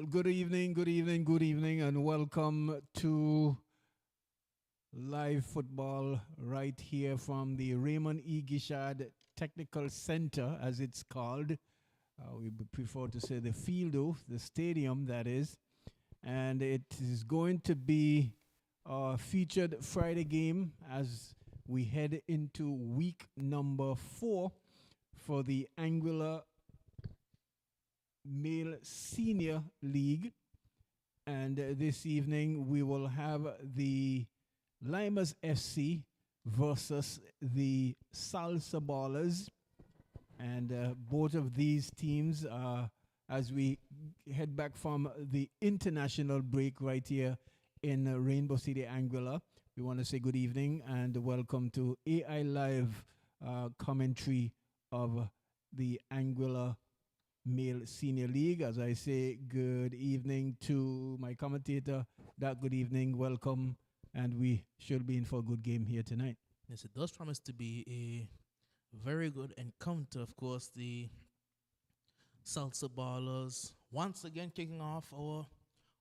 Well, good evening, good evening, good evening, and welcome to live football right here from the Raymond E. Gishad Technical Center, as it's called. We prefer to say the field, the stadium, that is. And it is going to be a featured Friday game as we head into week number 4 for the Angular Male Senior League. And this evening we will have the Lymers FC versus the Salsa Ballers. And both of these teams, as we head back from the international break right here in Rainbow City, Anguilla, we want to say good evening and welcome to AI Live commentary of the Anguilla Male Senior League. As I say, good evening to my commentator. Good evening, welcome, and we should be in for a good game here tonight. Yes, it does promise to be a very good encounter. Of course, the Salsa Ballers once again kicking off our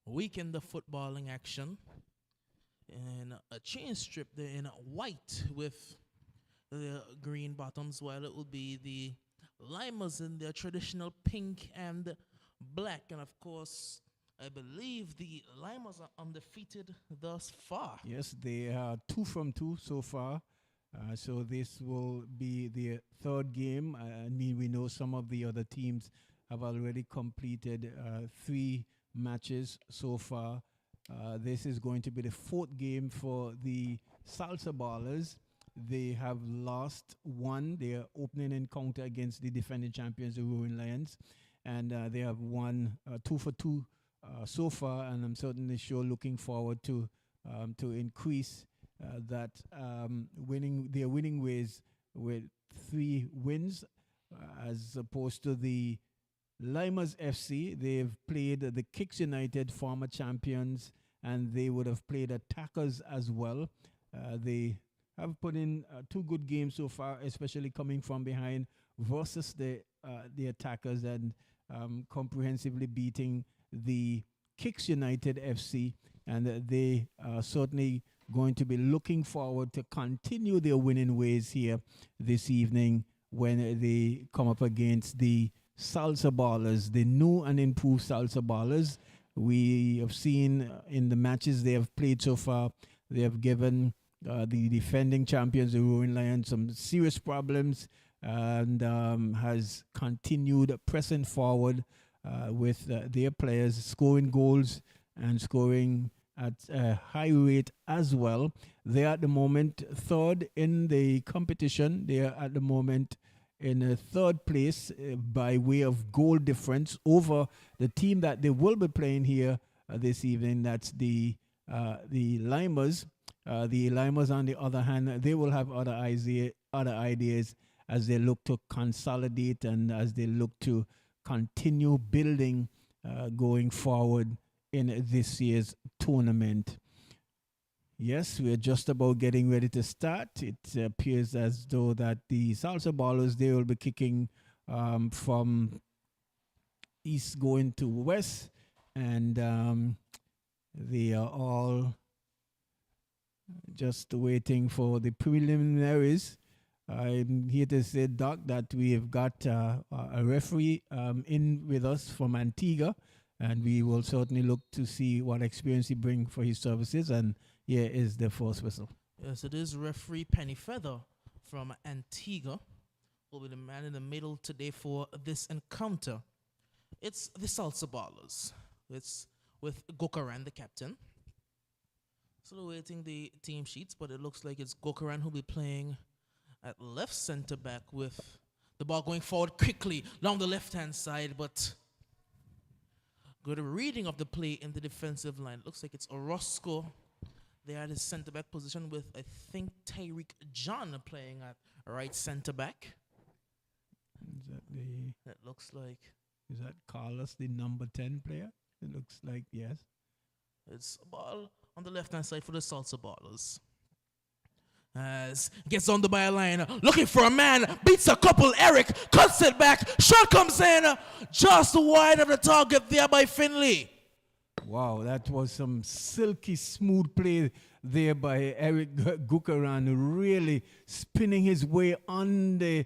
weekend of footballing action in a chain strip there in white with the green bottoms, while it will be the Lymers in their traditional pink and black. And of course, I believe the Lymers are undefeated thus far. Yes, they are 2 from 2 so far. So this will be their third game. I mean, we know some of the other teams have already completed 3 matches so far. This is going to be the 4th game for the Salsa Ballers. They have lost 1, their opening encounter against the defending champions, the Roaring Lions. And they have won 2 for 2 so far. And I'm certainly sure looking forward to increase that their winning ways with 3 wins as opposed to the Lymers FC. They've played the Kicks United, former champions, and they would have played Attackers as well. They have put in 2 good games so far, especially coming from behind versus the Attackers and comprehensively beating the Kicks United FC. And they are certainly going to be looking forward to continue their winning ways here this evening when they come up against the Salsa Ballers, the new and improved Salsa Ballers. We have seen in the matches they have played so far, they have given the defending champions, the Roaring Lions, some serious problems and has continued pressing forward with their players scoring goals and scoring at a high rate as well. They are at the moment 3rd in the competition. They are at the moment in 3rd place by way of goal difference over the team that they will be playing here this evening. That's the Lymers. The Lymers, on the other hand, they will have other ideas as they look to consolidate and as they look to continue building going forward in this year's tournament. Yes, we're just about getting ready to start. It appears as though that the Salsa Ballers, they will be kicking from east going to west, and they are all just waiting for the preliminaries. I'm here to say, Doc, that we have got a referee in with us from Antigua, and we will certainly look to see what experience he brings for his services. And here is the first whistle. Yes, it is referee Penny Feather from Antigua will be the man in the middle today for this encounter. It's the Salsa Ballers. It's with Gokaran, the captain. Still awaiting the team sheets, but it looks like it's Gokaran who'll be playing at left center back with the ball going forward quickly along the left-hand side, but good reading of the play in the defensive line. Looks like it's Orozco. They are at his center back position with, I think, Tyreek John playing at right center back. That looks like. Is that Carlos, the number 10 player? It looks like, yes. It's a ball on the left-hand side for the Salsa Ballers. As gets on the byline, looking for a man, beats a couple. Eric cuts it back. Shot comes in, just wide of the target there by Finley. Wow, that was some silky smooth play there by Eric Gukaran, really spinning his way on the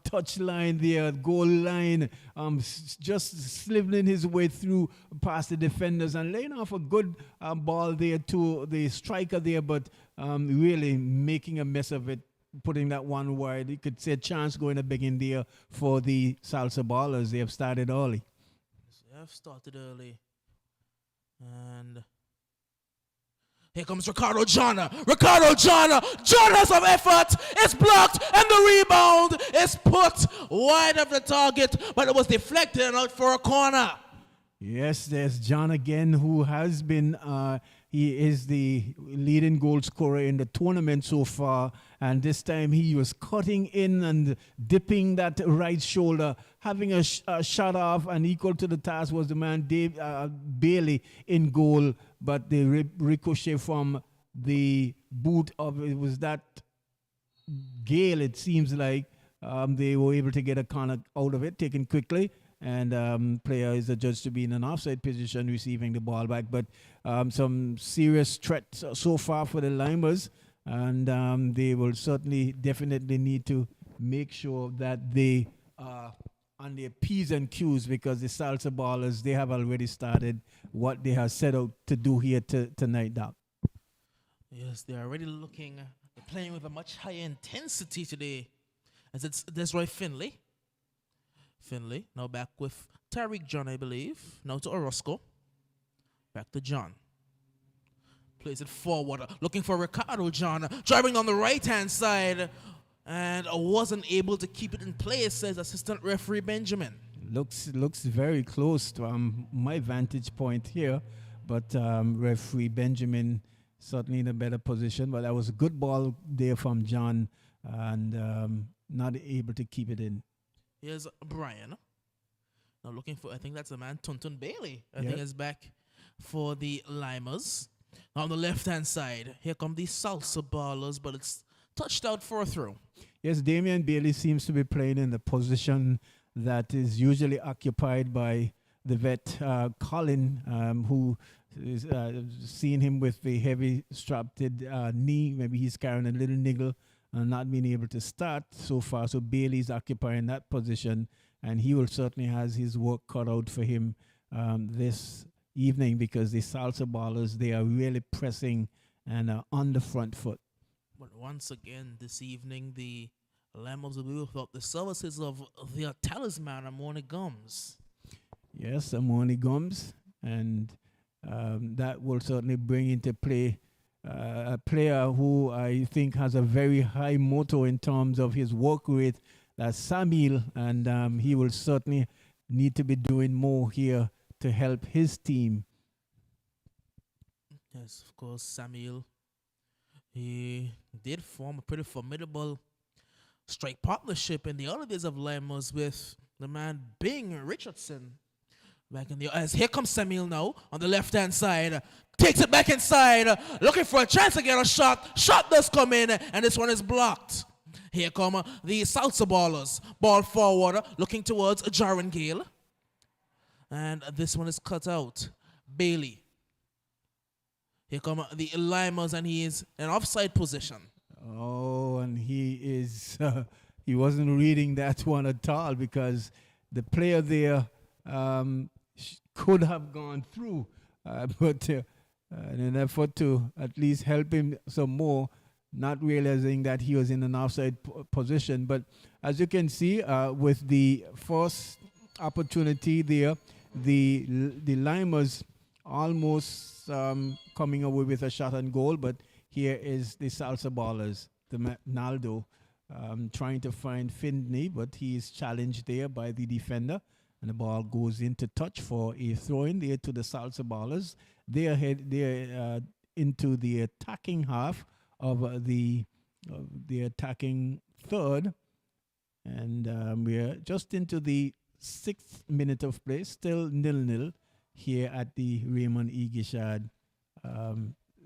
touch line there, goal line, just slithering his way through past the defenders and laying off a good ball there to the striker there, but really making a mess of it, putting that one wide. You could see a chance going to begin there for the Salsa Ballers. They have started early. They have started early. And here comes Ricardo Jana. John has some effort. It's blocked, and the rebound is put wide of the target, but it was deflected and out for a corner. Yes, there's John again, who has been, he is the leading goal scorer in the tournament so far. And this time he was cutting in and dipping that right shoulder, having a shot off, and equal to the task was the man Dave Bailey in goal. But the ricochet from the boot of, it was that Gale, it seems like, they were able to get a corner out of it, taken quickly. And player is adjudged to be in an offside position, receiving the ball back. But some serious threats so far for the Lymers, and they will certainly, definitely need to make sure that they are on their P's and Q's, because the Salsa Ballers, they have already started what they have set out to do here tonight, Doc. Yes, they're already looking, they're playing with a much higher intensity today, as it's Desroy Finley. Now back with Tariq John, I believe. Now to Orozco. Back to John. Plays it forward, looking for Ricardo John. Driving on the right-hand side, and wasn't able to keep it in place, says assistant referee Benjamin. Looks very close to my vantage point here, but referee Benjamin certainly in a better position. But that was a good ball there from John, and not able to keep it in. Here's Brian. Now looking for, I think that's the man, Tuntun Bailey. I think is back for the Lymers. Now on the left-hand side, here come the Salsa Ballers, but it's touched out for a throw. Yes, Damian Bailey seems to be playing in the position that is usually occupied by the vet, Colin, who is seeing him with the heavy strapped knee. Maybe he's carrying a little niggle and not being able to start so far. So Bailey's occupying that position, and he will certainly has his work cut out for him this evening, because the Salsa Ballers, they are really pressing and on the front foot. But once again this evening, the Lymers will be without the services of their talisman, Amoni Gums. Yes, Amoni Gums, and that will certainly bring into play a player who I think has a very high motto in terms of his work rate. That's Samuel, and he will certainly need to be doing more here to help his team. Yes, of course, Samuel. He did form a pretty formidable strike partnership in the early days of Lymers with the man Bing Richardson. Back in the, as here comes Samuel now on the left-hand side, takes it back inside, looking for a chance to get a shot. Shot does come in, and this one is blocked. Here come the Salsa Ballers. Ball forward, looking towards Jaron Gale. And this one is cut out. Bailey. Here come the Lymers, and he is in offside position. Oh, and he wasn't reading that one at all, because the player there could have gone through, but in an effort to at least help him some more, not realizing that he was in an offside position. But as you can see, with the first opportunity there, the Lymers almost coming away with a shot on goal, but here is the Salsa Ballers, the Naldo, trying to find Finley, but he is challenged there by the defender. And the ball goes into touch for a throw-in there to the Salsa Ballers. They are into the attacking half of the attacking third. And we are just into the 6th minute of play, still 0-0 here at the Raymond E. Gishad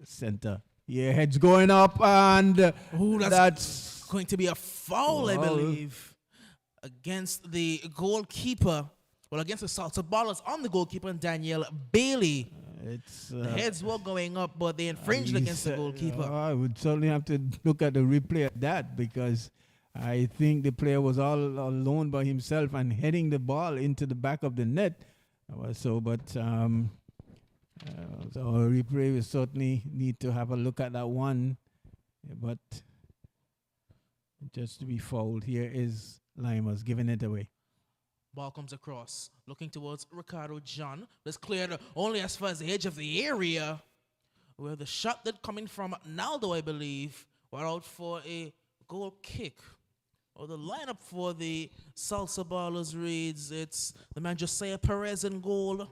Center Yeah, heads going up, and That's going to be a foul, I Foul. believe, against the goalkeeper. Well, against the Salsa Ballers on the goalkeeper, Daniel Bailey. it's The heads were going up, but they infringed against the goalkeeper. I would certainly have to look at the replay of that, because I think the player was all alone by himself and heading the ball into the back of the net. So our replay will certainly need to have a look at that one. But just to be fouled, here is Lymers giving it away. Ball comes across, looking towards Ricardo John. It's cleared only as far as the edge of the area, where the shot that coming from Naldo, I believe, were out for a goal kick. Or the lineup for the Salsa Ballers reads, it's the man Josiah Perez in goal.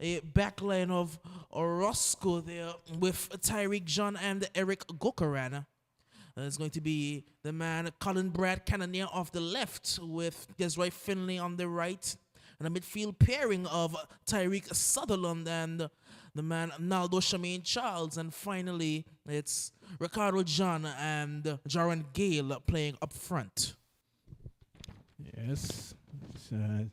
A backline of Orozco there with Tyreek John and Eric Gokaran. It's going to be the man Colin Brad Cannonier off the left with Desiree Finley on the right. And a midfield pairing of Tyreek Sutherland and the man Naldo Shamaine Charles. And finally, it's Ricardo John and Jaron Gale playing up front. Yes. It's, yeah.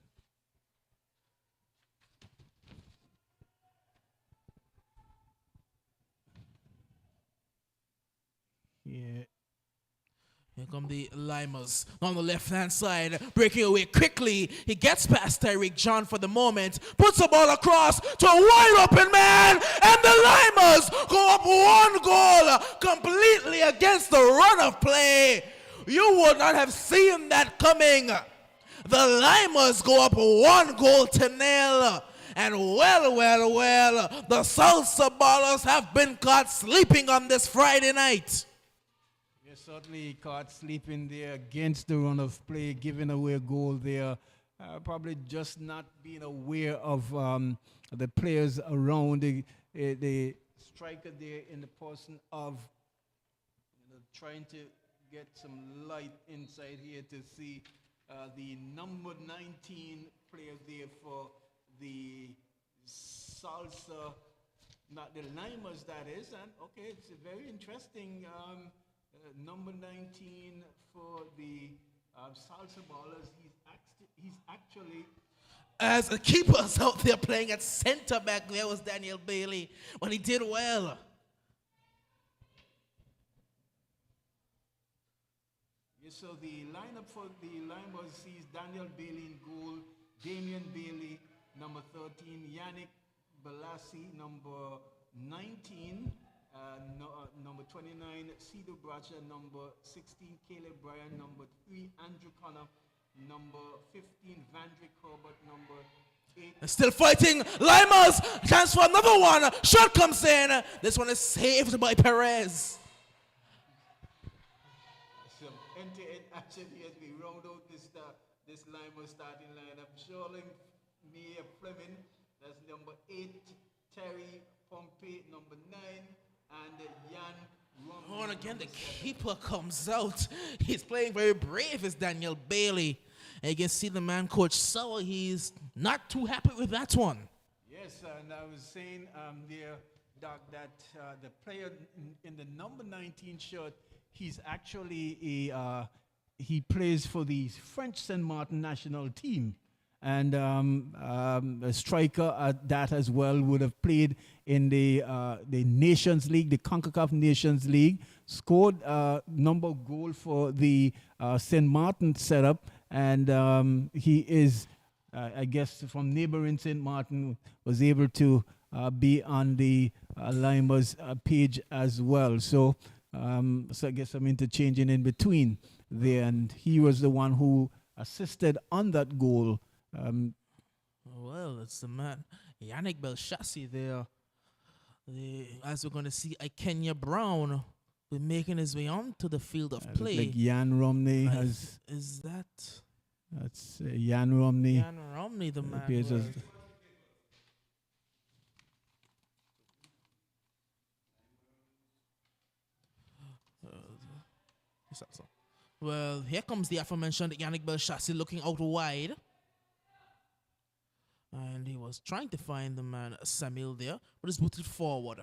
Here come the Lymers on the left-hand side, breaking away quickly. He gets past Tyreek John for the moment, puts the ball across to a wide-open man, and the Lymers go up one goal completely against the run of play. You would not have seen that coming. The Lymers go up 1-0. And well, the Salsa Ballers have been caught sleeping on this Friday night. Certainly caught sleeping there against the run of play, giving away a goal there. Probably just not being aware of the players around the striker there in the person of trying to get some light inside here to see the number 19 player there for the Salsa, not the Lymers, that is. And okay, it's a very interesting. Number 19 for the Salsa Ballers. He's actually... As the keeper's out there playing at center back, there was Daniel Bailey, but he did well. Yes, so the lineup for the Lymers sees Daniel Bailey in goal, Damian Bailey, number 13, Yannick Balassi, number 19, number 29, Cedar Bradshaw, number 16, Caleb Bryan, number 3, Andrew Connor, number 15, Vandrick Herbert, number 8. Still fighting, Lymers, chance for another one, shot comes in, this one is saved by Perez. Some end-to-end action here as we round out this Lymers starting lineup. Shirley Mia Fleming, that's number 8, Terry Pompey, number 9, and Jan Romney. Oh, and again, the keeper comes out. He's playing very brave as Daniel Bailey. And you can see the man, Coach Sauer, he's not too happy with that one. Yes, and I was saying there, Doc, that the player in the number 19 shirt, he's actually he plays for the French Saint Martin national team. And a striker at that as well would have played in the Nations League, the CONCACAF Nations League, scored number goal for the St. Martin setup, and he is, I guess, from neighboring St. Martin, was able to be on the Lymers page as well. So I guess I'm interchanging in between there, and he was the one who assisted on that goal. Well, it's the man, Yannick Belchassi there. As we're going to see, Kenya Brown will making his way onto the field of play. Like Jan Romney has... Is that... That's Jan Romney. Jan Romney, the man. Well, here comes the aforementioned Yannick Belchassi looking out wide. And he was trying to find the man Samuel there, but he's booted forward.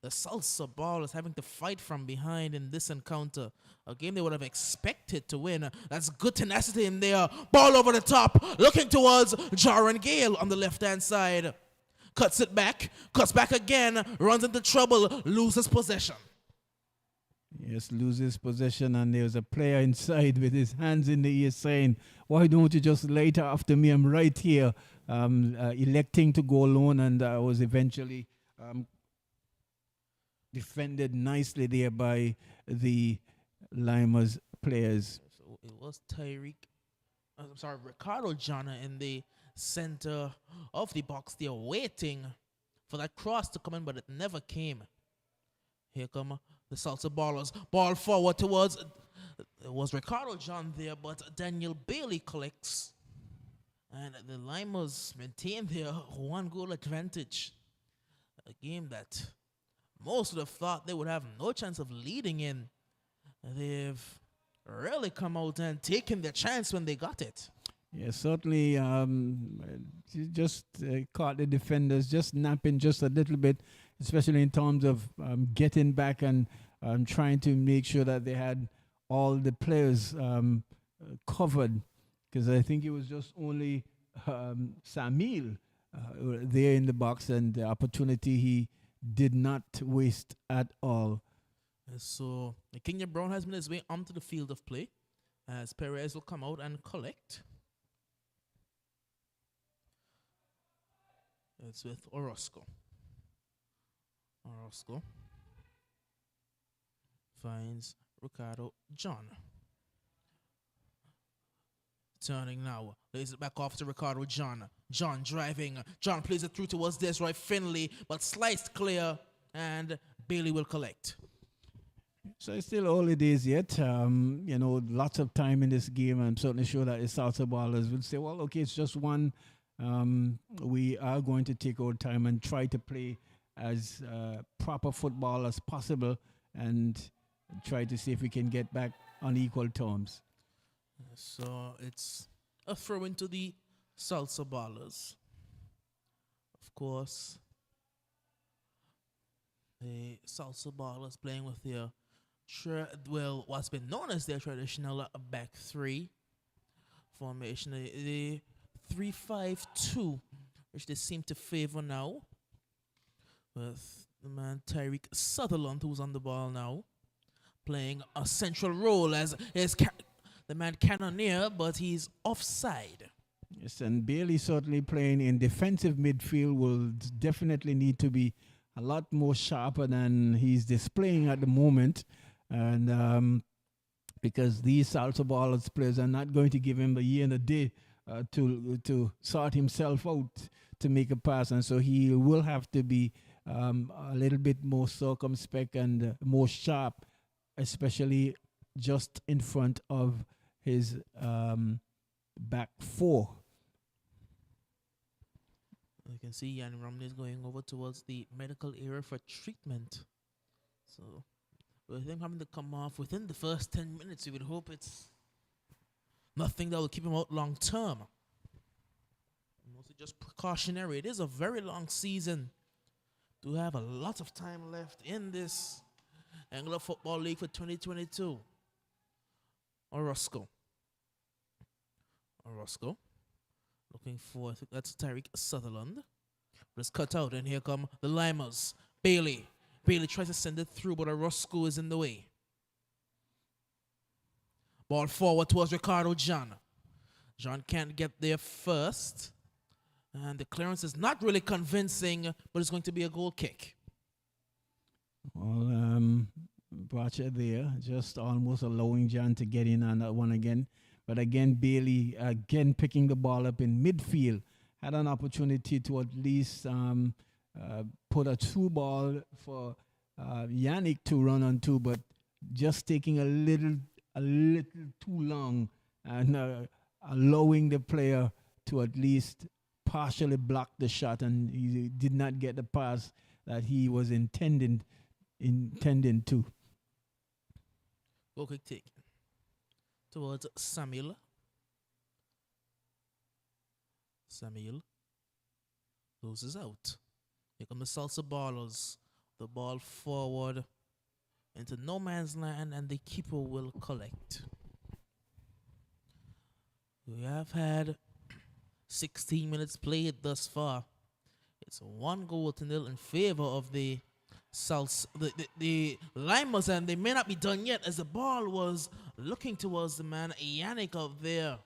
The Salsa Ballers having to fight from behind in this encounter. A game they would have expected to win. That's good tenacity in there. Ball over the top. Looking towards Jaron Gale on the left-hand side. Cuts it back. Cuts back again. Runs into trouble. Loses possession. Yes, loses possession, and there's a player inside with his hands in the air saying, "Why don't you just later after me? I'm right here." Electing to go alone, and was eventually defended nicely there by the Lymers players. So it was Ricardo Jana in the center of the box there, waiting for that cross to come in, but it never came. Here come the Salsa Ballers. Ball forward towards, it was Ricardo John there, but Daniel Bailey collects. And the Lymers maintain their 1-goal advantage. A game that most would have thought they would have no chance of leading in. They've really come out and taken their chance when they got it. Yeah, certainly just caught the defenders just napping just a little bit, especially in terms of getting back and trying to make sure that they had all the players covered, because I think it was just only Samil there in the box, and the opportunity he did not waste at all. So Kenya Brown has made his way onto the field of play as Perez will come out and collect. It's with Orozco. Orozco finds Ricardo John. Turning now. Lays it back off to Ricardo John. John driving. John plays it through towards Desroy Finley, but sliced clear, and Bailey will collect. So it's still early days yet. Lots of time in this game. I'm certainly sure that the Salsa Ballers will say, well, okay, it's just one. We are going to take our time and try to play as proper football as possible and try to see if we can get back on equal terms. So it's a throw into the Salsa Ballers. Of course, the Salsa Ballers playing with their what's been known as their traditional back three formation, the 3-5-2, which they seem to favor now, with the man Tyreek Sutherland, who's on the ball now, playing a central role as the man Cannoneer, but he's offside. Yes, and Bailey certainly playing in defensive midfield will definitely need to be a lot more sharper than he's displaying at the moment. And because these Salsa Ballers players are not going to give him a year and a day to sort himself out to make a pass. And so he will have to be a little bit more circumspect and more sharp, especially just in front of his back four. You can see Yann Romney is going over towards the medical area for treatment. So with him having to come off within the first 10 minutes, you would hope it's nothing that will keep him out long term. Mostly just precautionary. It is a very long season. Do have a lot of time left in this Anglo Football League for 2022. Orozco. Looking for, that's Tyreek Sutherland. But it's cut out, and here come the Lymers. Bailey tries to send it through, but Orozco is in the way. Ball forward towards Ricardo John. John can't get there first. And the clearance is not really convincing, but it's going to be a goal kick. Well, Bracha there, just almost allowing John to get in on that one again. But again, Bailey, again picking the ball up in midfield, had an opportunity to at least put a through ball for Yannick to run onto, but just taking a little too long and allowing the player to at least partially block the shot, and he did not get the pass that he was intending to. Goal kick taken towards Samuel. Samuel loses out. Here come the Salsa Ballers. The ball forward into no man's land, and the keeper will collect. We have had 16 minutes played thus far. It's 1-0 in favor of the Salsa, the Lymers, and they may not be done yet as the ball was looking towards the man Yannick out there.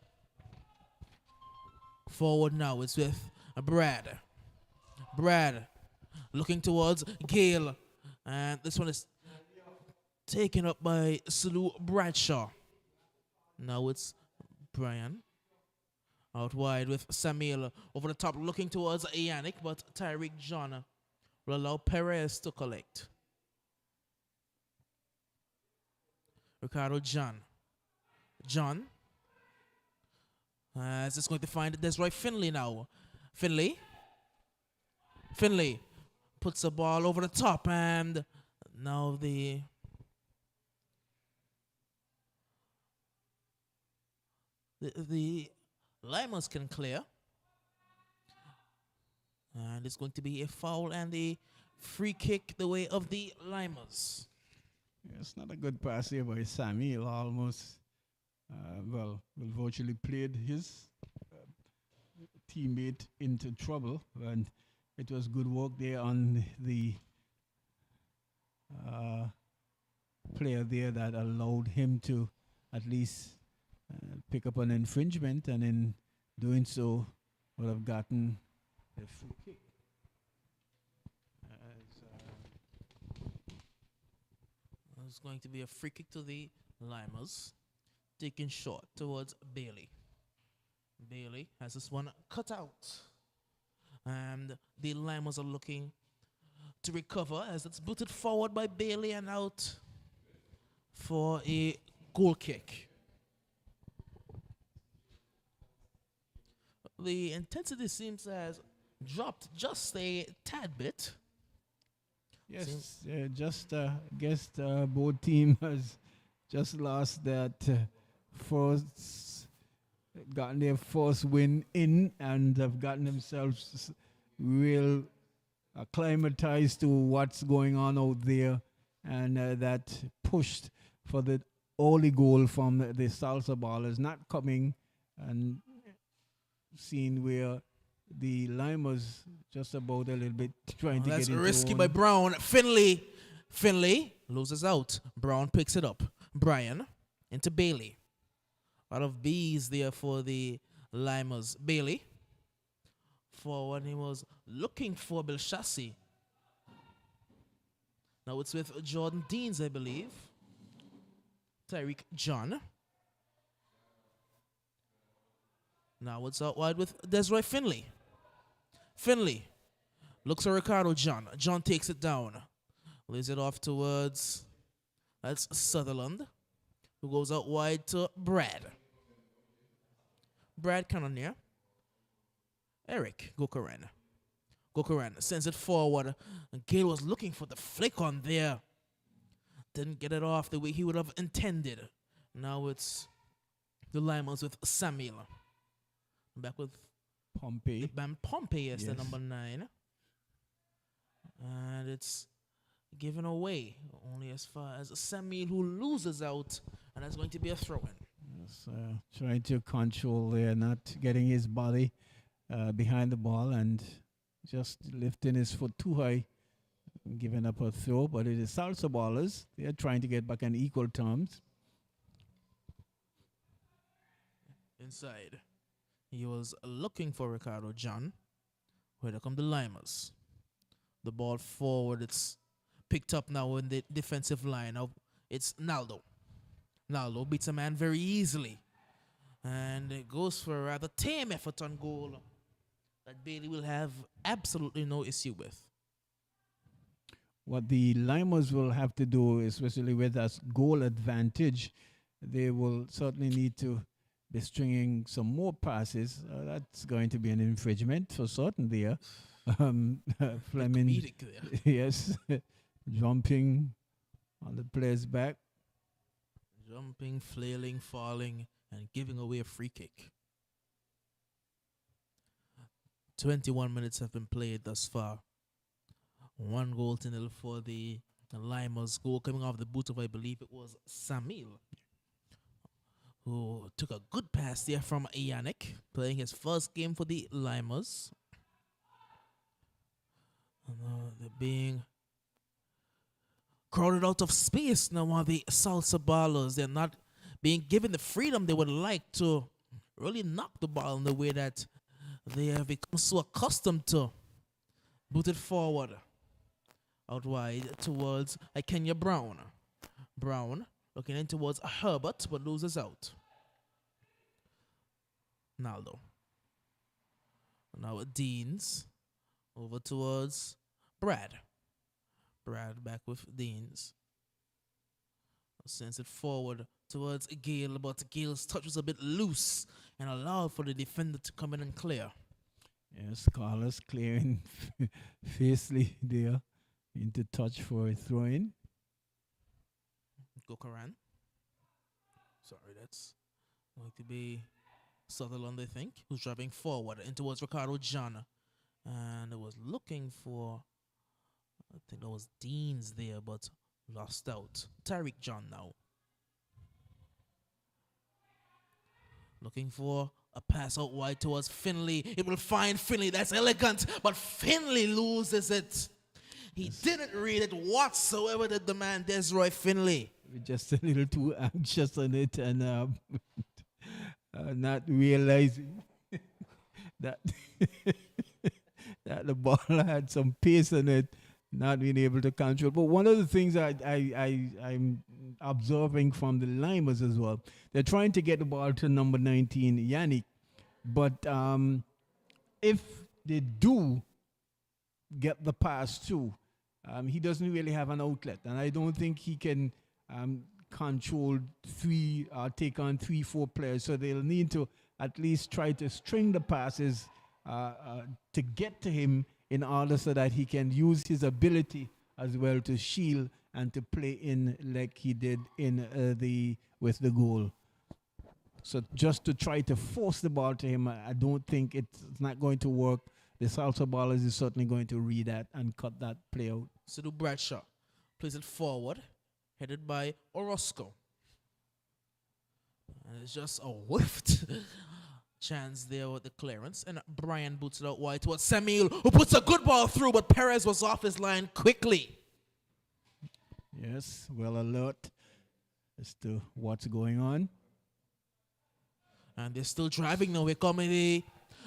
Forward now, it's with Brad. Brad looking towards Gale, and this one is taken up by Sulu Bradshaw. Now it's Brian. Out wide with Samuel over the top looking towards Yannick, but Tyreek John will allow Perez to collect. Ricardo John. John. Is this going to find Desroy Finley now? Finley puts the ball over the top, and now the Lymers can clear. And it's going to be a foul and a free kick the way of the Lymers. Yeah, it's not a good pass here by Samuel. Almost, virtually played his teammate into trouble. And it was good work there on the player there that allowed him to at least pick up an infringement, and in doing so would have gotten a free kick. It's going to be a free kick to the Lymers, taken short towards Bailey. Bailey has this one cut out, and the Lymers are looking to recover as it's booted forward by Bailey and out for a goal kick. The intensity seems to have dropped just a tad bit. Yes, guess both team has just lost that gotten their first win in, and have gotten themselves real acclimatized to what's going on out there, and that pushed for the early goal from the Salsa ballers not coming, and seen where the Lymers just about a little bit trying to get into. That's risky by Brown. Finley loses out. Brown picks it up. Brian into Bailey. A lot of B's there for the Lymers. Bailey forward. He was looking for Belshassi. Now it's with Jordan Deans, I believe. Tyreek John. Now it's out wide with Desroy Finley. Finley looks at Ricardo John. John takes it down. Lays it off towards, that's Sutherland, who goes out wide to Brad. Brad Cannonier. Eric Gokaran. Gokaran sends it forward. And Gale was looking for the flick on there. Didn't get it off the way he would have intended. Now it's the Lymers with Samuel. Back with Pompey. Pompey is the number 9. And it's given away only as far as Samuel, who loses out, and that's going to be a throw-in. Yes, trying to control there, not getting his body behind the ball and just lifting his foot too high, giving up a throw. But it is Salsa ballers. They are trying to get back on equal terms. Inside. He was looking for Ricardo John. Here come the Lymers. The ball forward. It's picked up now in the defensive line. Now it's Naldo. Naldo beats a man very easily. And it goes for a rather tame effort on goal that Bailey will have absolutely no issue with. What the Lymers will have to do, especially with that goal advantage, they will certainly need to be stringing some more passes. That's going to be an infringement for certain there. Fleming, yes, jumping on the player's back. Jumping, flailing, falling, and giving away a free kick. 21 minutes have been played thus far. 1-0 for the Lymers. Goal coming off the boot of, I believe it was Samil, who took a good pass there from Yannick, playing his first game for the Lymers. And, they're being crowded out of space now are the Salsa ballers. They're not being given the freedom they would like to really knock the ball in the way that they have become so accustomed to. Booted forward, out wide towards Kenya Brown. Brown looking in towards Herbert, but loses out. Naldo. Now Deans over towards Brad. Brad back with Deans. Sends it forward towards Gale, but Gale's touch was a bit loose and allowed for the defender to come in and clear. Yes, Carlos clearing fiercely there into touch for a throw-in. Gokaran. Sorry, that's going to be Sutherland, I think, who's driving forward in towards Ricardo John. And it was looking for, I think that was Deans there, but lost out. Tyreek John now. Looking for a pass out wide towards Finley. It will find Finley. That's elegant, but Finley loses it. He didn't read it whatsoever, did the man Desroy Finley. We're just a little too anxious on it and not realizing that that the ball had some pace on it, not being able to control. But one of the things I'm observing from the Lymers as well, they're trying to get the ball to number 19, Yannick. But if they do get the pass through, he doesn't really have an outlet. And I don't think he can control take on 3-4 players. So they'll need to at least try to string the passes to get to him in order so that he can use his ability as well to shield and to play in like he did in with the goal. So just to try to force the ball to him, I don't think it's not going to work. The Salsa ballers is certainly going to read that and cut that play out. So do Bradshaw plays it forward, headed by Orozco. And it's just a whiffed chance there with the clearance. And Brian boots it out wide towards Samuel, who puts a good ball through, but Perez was off his line quickly. Yes, well alert as to what's going on. And they're still driving now. We're coming the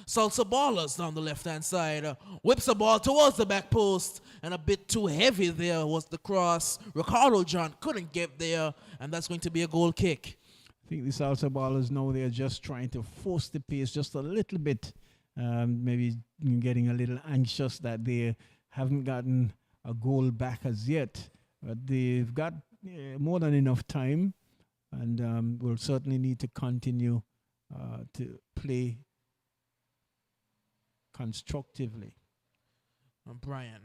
Salsa ballers down the left-hand side. Whips the ball towards the back post. And a bit too heavy there was the cross. Ricardo John couldn't get there. And that's going to be a goal kick. I think the Salsa ballers now they're just trying to force the pace just a little bit. Maybe getting a little anxious that they haven't gotten a goal back as yet. But they've got more than enough time. And will certainly need to continue to play constructively. And Brian.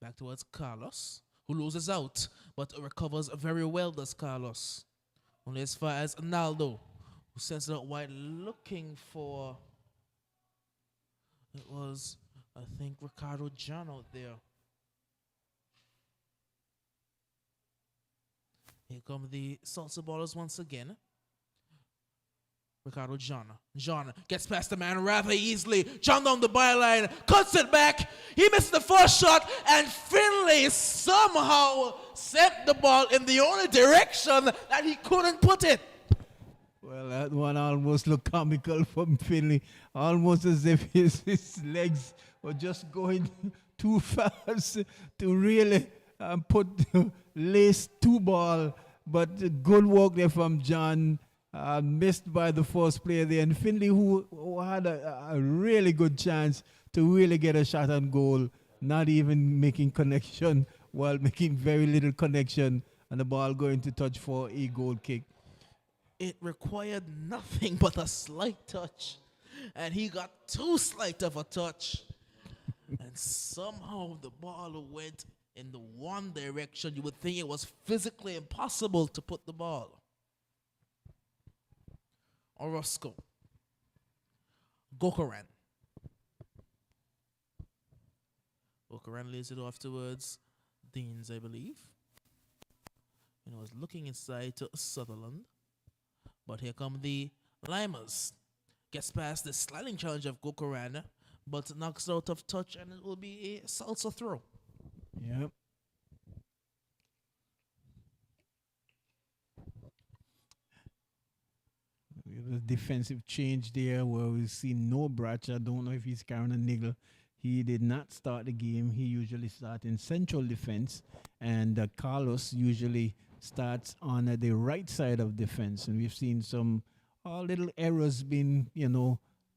Back towards Carlos, who loses out, but recovers very well, does Carlos. Only as far as Naldo, who sends it out wide looking for, it was, I think, Ricardo John out there. Here come the Salsa ballers once again. Ricardo John. John gets past the man rather easily. John down the byline, cuts it back. He missed the first shot, and Finley somehow sent the ball in the only direction that he couldn't put it. Well, that one almost looked comical from Finley. Almost as if his legs were just going too fast to really lace two ball. But good work there from John. Missed by the first player there. And Finley, who had a really good chance to really get a shot on goal, not even making connection, while making very little connection, and the ball going to touch for a goal kick. It required nothing but a slight touch. And he got too slight of a touch. And somehow the ball went in the one direction. You would think it was physically impossible to put the ball. Orozco. Gokaran. Coran lays it off towards Deans, I believe. And was looking inside to Sutherland. But here come the Lymers. Gets past the sliding challenge of Gokoran, but knocks out of touch, and it will be a salsa throw. Yep. The defensive change there where we see no Bracha. I don't know if he's carrying a niggle. He did not start the game. He usually starts in central defense, and Carlos usually starts on the right side of defense. And we've seen some little errors being,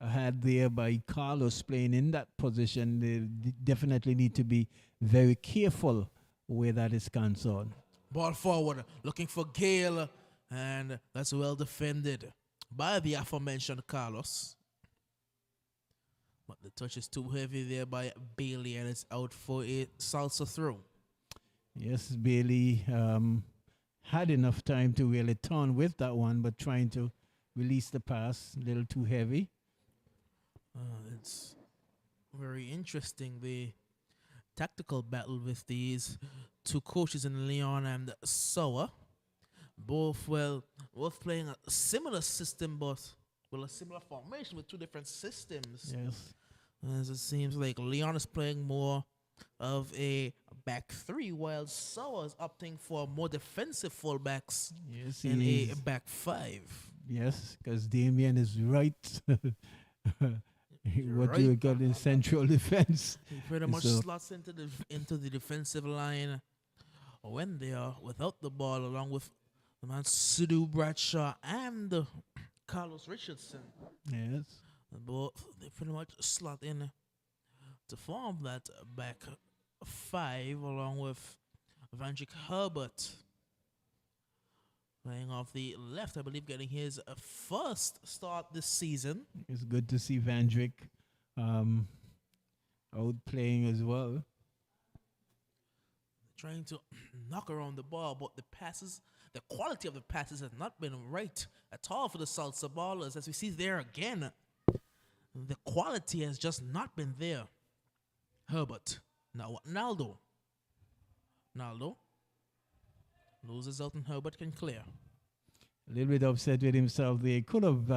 had there by Carlos playing in that position. They definitely need to be very careful where that is concerned. Ball forward, looking for Gale, and that's well defended by the aforementioned Carlos. But the touch is too heavy there by Bailey, and it's out for a salsa throw. Yes, Bailey had enough time to really turn with that one, but trying to release the pass a little too heavy. It's very interesting, the tactical battle with these two coaches in Leon and Soa. Both playing a similar system, but a similar formation with two different systems. Yes. As it seems like Leon is playing more of a back three, while Soa is opting for more defensive fullbacks in a back five. Yes, because Damien is right. What right. you got in central defense. He pretty much slots into the defensive line when they are without the ball, along with the man Sidhu Bradshaw and Carlos Richardson. Yes. Both they pretty much slot in to form that back five, along with Vandrick Herbert playing off the left, I believe, getting his first start this season. It's good to see Vandrick out playing as well. Trying to knock around the ball, but the quality of the passes has not been right at all for the Salsa Ballers. As we see there again, the quality has just not been there. Herbert. Now Naldo. Naldo loses out and Herbert can clear. A little bit upset with himself there. Could have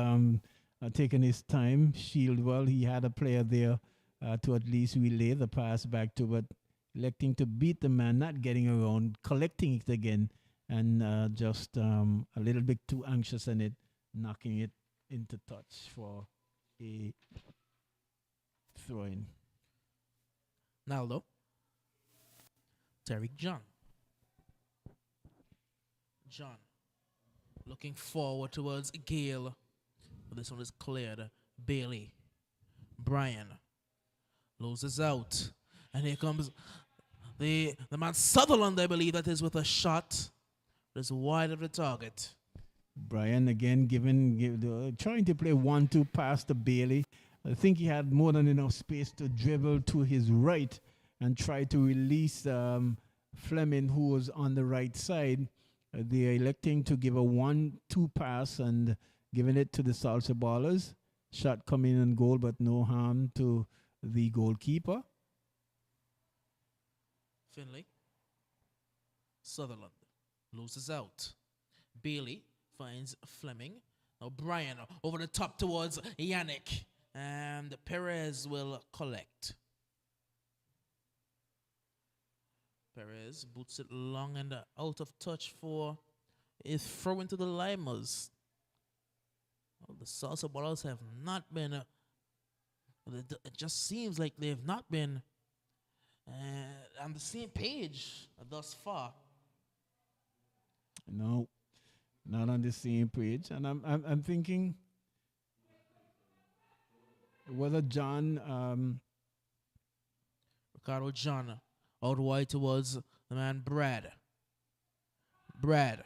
taken his time. Shield well. He had a player there to at least relay the pass back to, but electing to beat the man, not getting around, collecting it again, and just a little bit too anxious in it, knocking it into touch for a throw-in. Naldo. Tariq John. John looking forward towards Gale. But this one is cleared. Bailey. Brian loses out. And here comes the man Sutherland, I believe, that is with a shot. That's wide of the target. Brian again trying to play 1-2 pass to Bailey. I think he had more than enough space to dribble to his right and try to release Fleming, who was on the right side. They are electing to give a 1-2 pass and giving it to the Salsa Ballers. Shot coming in goal, but no harm to the goalkeeper. Finley. Sutherland loses out. Bailey finds Fleming. Now Brian over the top towards Yannick. And Perez will collect. Perez boots it long and out of touch for a throw into the Lymers. Well, the Salsa Ballers have not been, it just seems like they have not been on the same page thus far. No, not on the same page. And I'm thinking whether John, Ricardo John out wide towards the man Brad. Brad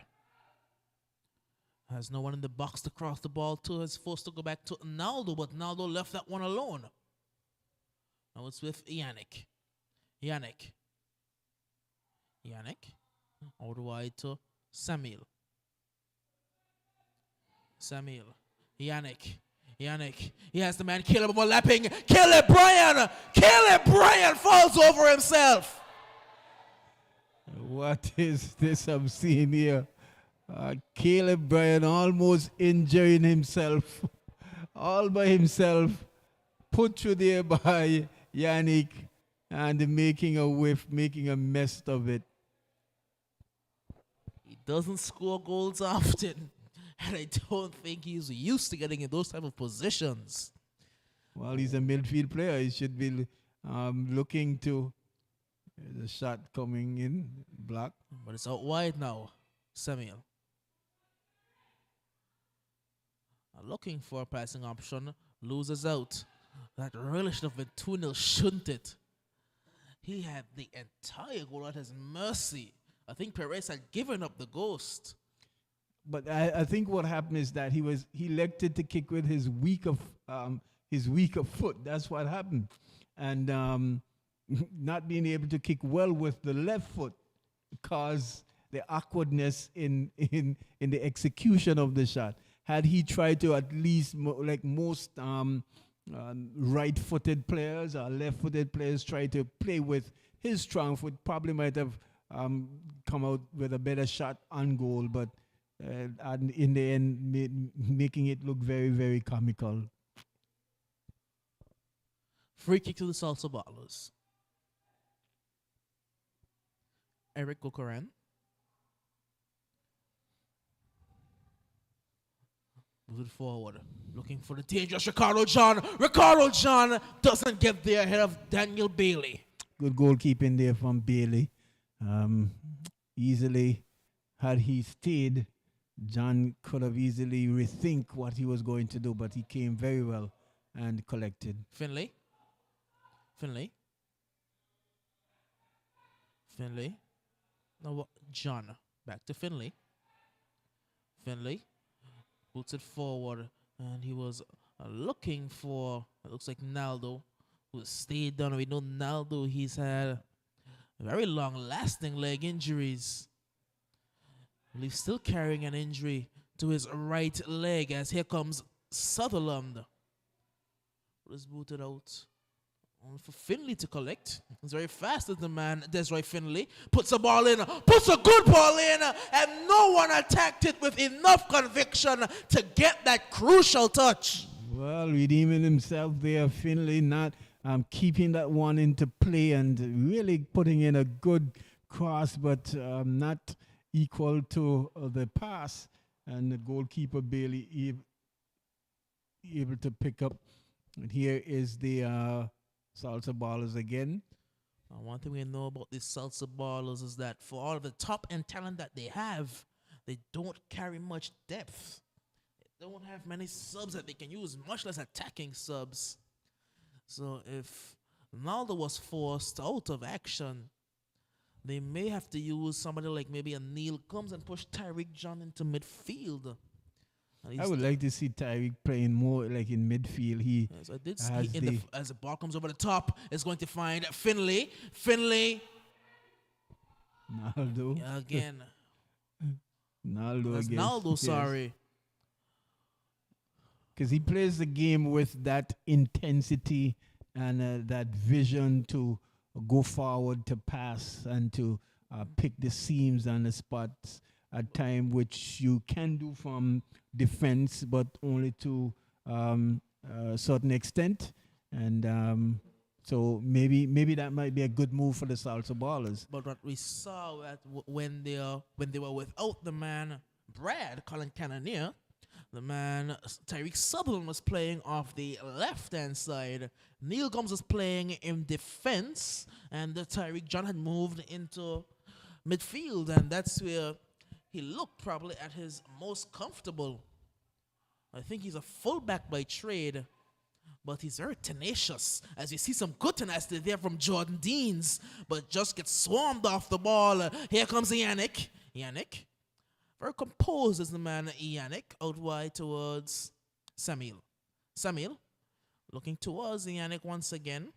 has no one in the box to cross the ball to. Is forced to go back to Naldo, but Naldo left that one alone. Now it's with Yannick. Yannick out wide to Samuel. Yannick Yannick, he has the man Caleb overlapping. Caleb Bryan falls over himself. What is this I'm seeing here? Caleb Bryan almost injuring himself all by himself, put through there by Yannick, and making a whiff, making a mess of it. He doesn't score goals often, and I don't think he's used to getting in those type of positions. Well, he's a midfield player. He should be looking to the shot coming in, block. But it's out wide now, Samuel. Looking for a passing option, loses out. That really should have been 2-0, shouldn't it? He had the entire goal at his mercy. I think Perez had given up the ghost. But I think what happened is that he elected to kick with his weaker foot. That's what happened, and not being able to kick well with the left foot caused the awkwardness in the execution of the shot. Had he tried to at least, like most right-footed players or left-footed players try to play with his strong foot, probably might have come out with a better shot on goal, but and in the end, making it look very, very comical. Free kick to the Salsa Ballers. Eric Gokoran. Moving forward, looking for the dangerous Ricardo John. Ricardo John doesn't get there ahead of Daniel Bailey. Good goalkeeping there from Bailey. Easily, had he stayed, John could have easily rethink what he was going to do, but he came very well and collected. Finlay. Now John. Back to Finlay. Finlay puts it forward, and he was looking for, it looks like Naldo, who stayed down. We know Naldo, he's had very long-lasting leg injuries. He's still carrying an injury to his right leg, as here comes Sutherland. Was booted out. Only for Finlay to collect. He's very fast as the man, Desiree Finlay. Puts a ball in, puts a good ball in, and no one attacked it with enough conviction to get that crucial touch. Well, redeeming himself there, Finlay not keeping that one into play and really putting in a good cross, but not equal to the pass. And the goalkeeper Bailey able to pick up. And here is the Salsa Ballers again. One thing we know about these Salsa Ballers is that for all of the top-end talent that they have, they don't carry much depth. They don't have many subs that they can use, much less attacking subs. So if Ronaldo was forced out of action, they may have to use somebody like maybe a Neil Combs and push Tyreek John into midfield. I would like to see Tyreek playing more like in midfield. He yes, I did see as the ball comes over the top, it's going to find Finlay. Naldo. Yeah, again. Naldo That's again. Naldo, sorry. Because he plays the game with that intensity and that vision to go forward, to pass, and to pick the seams and the spots at time, which you can do from defense, but only to a certain extent. And so maybe that might be a good move for the Salsa Ballers. But what we saw when they were without the man Colin Cannonier, the man Tyreek Sutherland was playing off the left-hand side. Neil Gomes was playing in defense, and Tyreek John had moved into midfield, and that's where he looked probably at his most comfortable. I think he's a fullback by trade, but he's very tenacious. As you see some good tenacity there from Jordan Deans, but just gets swarmed off the ball. Here comes Yannick. Very composed is the man Yannick, out wide towards Samuel, looking towards Yannick once again.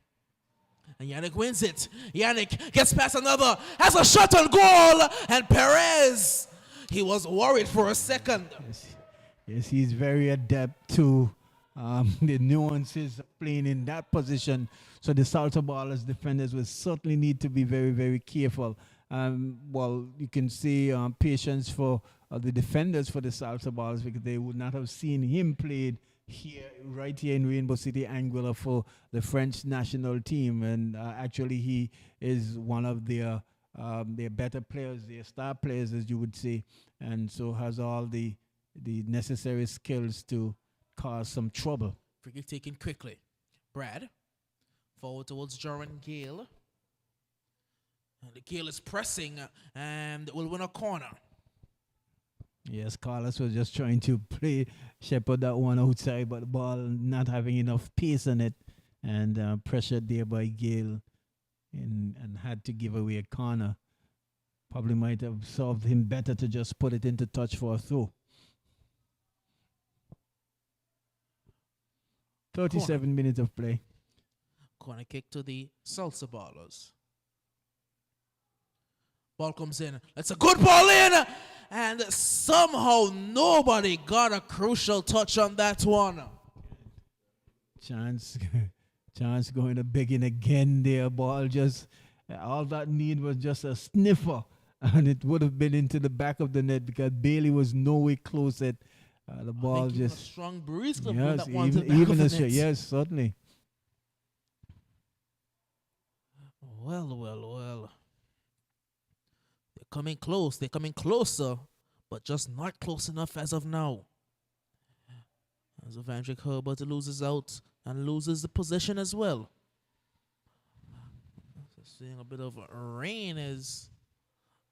And Yannick wins it. Yannick gets past another, has a shot on goal, and Perez, he was worried for a second. Yes, he's very adept to the nuances of playing in that position. So the Salsa Ballers defenders will certainly need to be very, very careful. Well, you can see patience for the defenders for the Salsa Ballers, because they would not have seen him played here, right here in Rainbow City, Anguilla, for the French national team. And actually, he is one of their better players, their star players, as you would say, and so has all the necessary skills to cause some trouble. Free kick taken quickly. Brad. Forward towards Joran Gale. And the Gale is pressing and will win a corner. Yes, Carlos was just trying to play shepherd that one outside, but the ball not having enough pace on it, and pressured there by Gale, and had to give away a corner. Probably might have served him better to just put it into touch for a throw. 37 minutes of play. Corner kick to the Salsa Ballers. Ball comes in. That's a good ball in. And somehow nobody got a crucial touch on that one. Chance going to begin again there. Ball just, all that need was just a sniffer. And it would have been into the back of the net, because Bailey was nowhere close at the ball. Just a strong breeze could yes, that one to the back of the net. Yes, certainly. Well. They're coming close. They're coming closer, but just not close enough as of now. As Evandrick Herbert loses out and loses the possession as well. So seeing a bit of rain is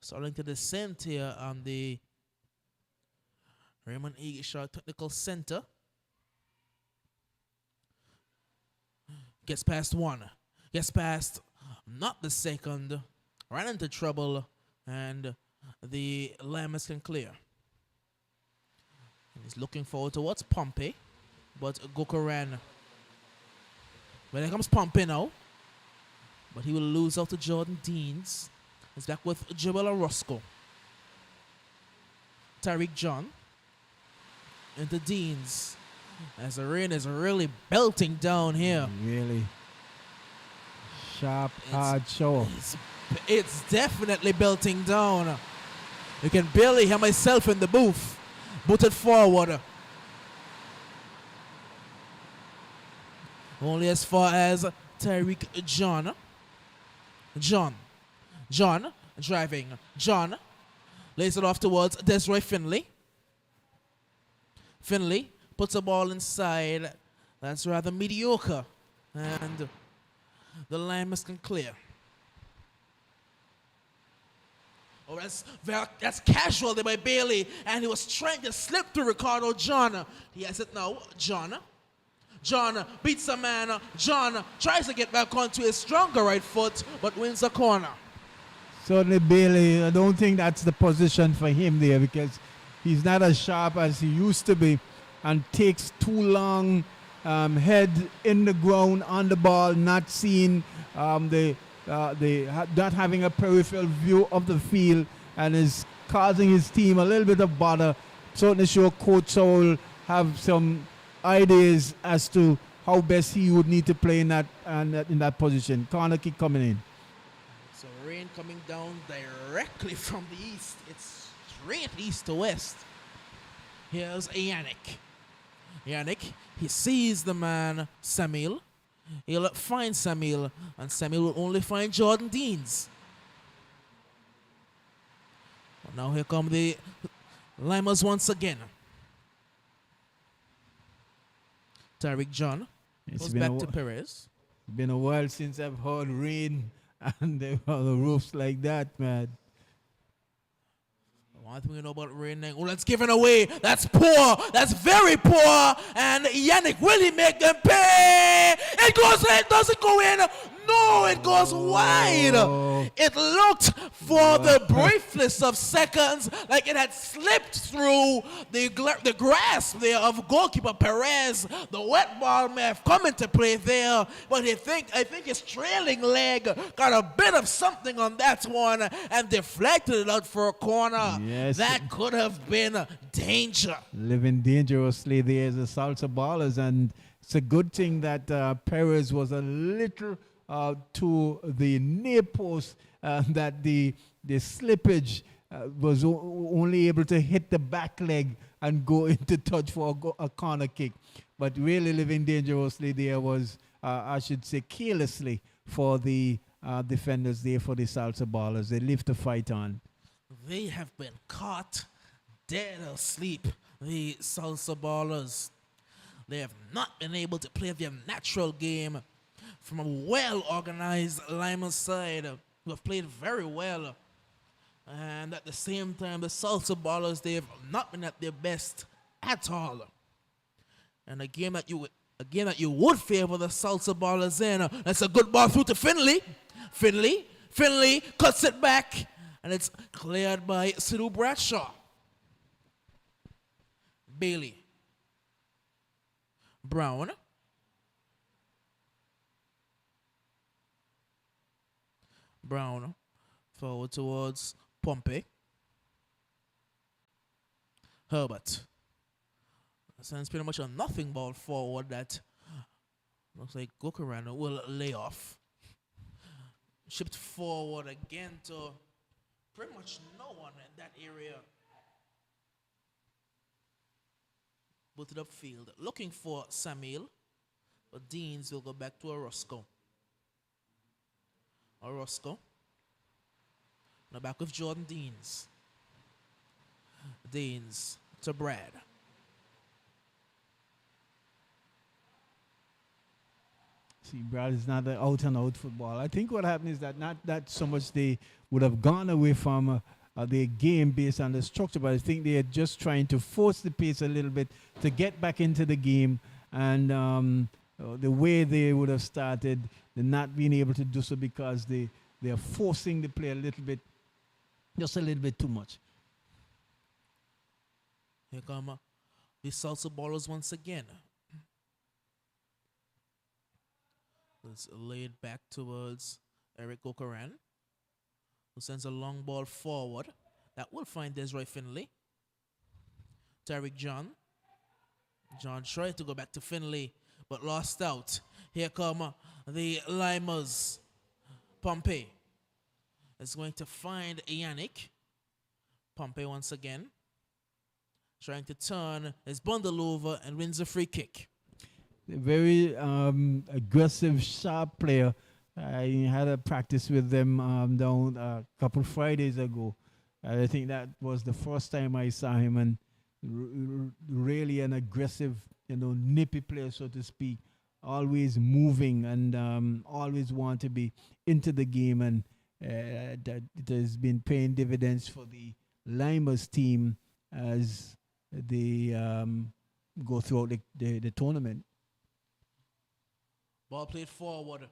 starting to descend here on the Raymond Eagleshaw Technical Center. Gets past one. Gets past not the second. Ran into trouble, and the Lymers can clear. And he's looking forward towards Pompey, but Goku ran. Well, here comes Pompey now, but he will lose out to Jordan Deans. He's back with Joel Orozco. Tariq John into Deans, as the rain is really belting down here. Really sharp, hard show. It's definitely belting down. You can barely hear myself in the booth. Booted forward. Only as far as Tariq John. John driving. John lays it off towards Desiree Finley. Finley puts the ball inside. That's rather mediocre. And the Lymers can clear. Oh, that's casual there by Bailey. And he was trying to slip to Ricardo John. He has it now. John beats a man. John tries to get back onto his stronger right foot, but wins the corner. Certainly Bailey, I don't think that's the position for him there, because he's not as sharp as he used to be, and takes too long, head in the ground on the ball, not seeing not having a peripheral view of the field, and is causing his team a little bit of bother. Certainly sure Coach Saul have some ideas as to how best he would need to play in that position. Corner kick coming in. So rain coming down directly from the east. It's straight east to west. Here's Yannick. He sees the man Samil. He'll find Samil, and Samil will only find Jordan Deans. Well, now here come the Lymers once again. Tariq John goes back to Perez. It's been a while since I've heard rain and the roofs like that, man. One thing we know about rain, oh, that's given away. That's poor. That's very poor. And Yannick, will he make them pay? It goes in. It doesn't go in. No, it goes wide. It looked for the briefest of seconds like it had slipped through the grasp there of goalkeeper Perez. The wet ball may have come into play there, but I think his trailing leg got a bit of something on that one and deflected it out for a corner. Yes. That could have been danger. Living dangerously there is the Salsa Ballers, and it's a good thing that Perez was a little to the near post, that the slippage was only able to hit the back leg and go into touch for a corner kick. But really living dangerously there was, I should say, carelessly for the defenders there for the Salsa Ballers. They live to fight on. They have been caught dead asleep, the Salsa Ballers. They have not been able to play their natural game from a well-organized Lymers side who have played very well. And at the same time, the Salsa Ballers, they have not been at their best at all. And a game that you would favor the Salsa Ballers in. That's a good ball through to Finley. Finley cuts it back, and it's cleared by Sidhu Bradshaw. Bailey. Brown. Forward towards Pompey. Herbert. Sends pretty much a nothing ball forward that looks like Gokarano will lay off. Shipped forward again to pretty much no one in that area. Put it upfield, looking for Samuel, but Deans will go back to Orozco. Now back with Jordan Deans. Deans to Brad. See, Brad is not an out-and-out football. I think what happened is that not that so much they would have gone away from their game based on the structure, but I think they are just trying to force the pace a little bit to get back into the game. And the way they would have started, they're not being able to do so because they are forcing the play a little bit, just a little bit too much. Here come the Salsa Ballers once again. It's laid back towards Eric Okoran, who sends a long ball forward. That will find Desiree Finley. Tariq John. John tried to go back to Finley, but lost out. Here come the Lymers. Pompey is going to find Yannick. Pompey once again, trying to turn his bundle over and wins a free kick. A very aggressive, sharp player. I had a practice with them down a couple Fridays ago. I think that was the first time I saw him, and really an aggressive, nippy player, so to speak. Always moving and always want to be into the game, and that it has been paying dividends for the Lymers team as they go throughout the tournament. Ball played forward.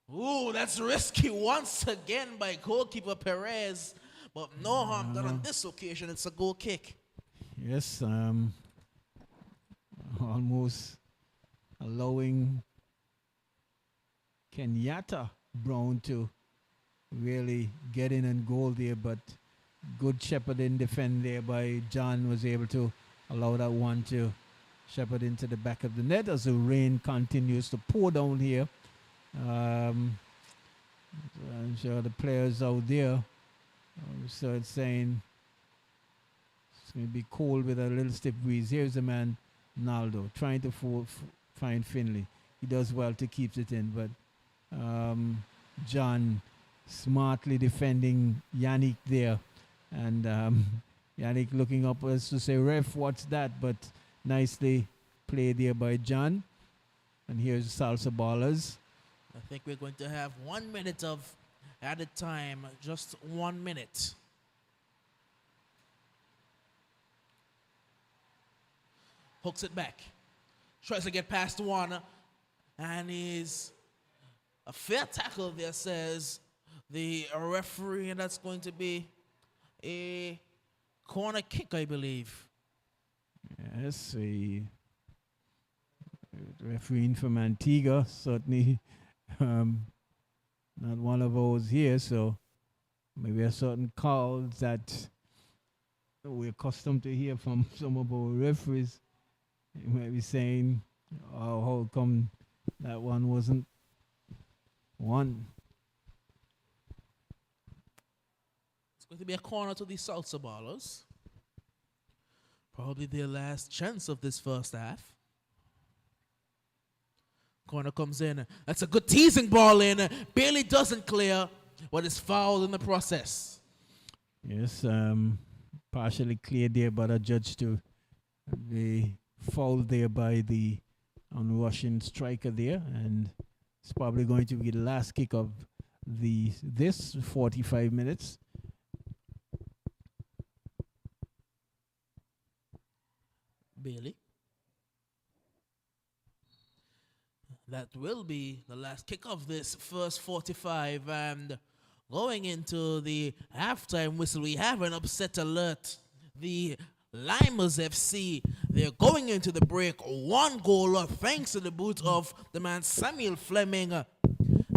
Ooh, that's risky once again by goalkeeper Perez. But no harm done on this occasion. It's a goal kick. Yes, almost allowing Kenyatta Brown to really get in and goal there, but good shepherding defend there by John was able to allow that one to shepherd into the back of the net as the rain continues to pour down here. I'm sure the players out there start saying it's going to be cold with a little stiff breeze. Here's the man, Naldo, trying to find Finley. He does well to keep it in, but John smartly defending Yannick there. And Yannick looking up as to say, ref, what's that? But nicely played there by John. And here's Salsa Ballers. I think we're going to have 1 minute of added time, just 1 minute. Hooks it back. Tries to get past one. And is a fair tackle there, says the referee. And that's going to be a corner kick, I believe. Yes, a referee from Antigua, certainly not one of ours here, so maybe a certain calls that we're accustomed to hear from some of our referees. They might be saying, "Oh, how come that one wasn't one?" It's going to be a corner to the Salsa Ballers. Probably their last chance of this first half. Corner comes in. That's a good teasing ball in. Barely doesn't clear, but it's fouled in the process. Yes, partially cleared there by the judge to the foul there by the on-rushing striker there, and it's probably going to be the last kick of this 45 minutes. Bailey. That will be the last kick of this first 45, and going into the halftime whistle, we have an upset alert. The Lymers FC, they're going into the break 1 goal up thanks to the boot of the man Samuel Fleming.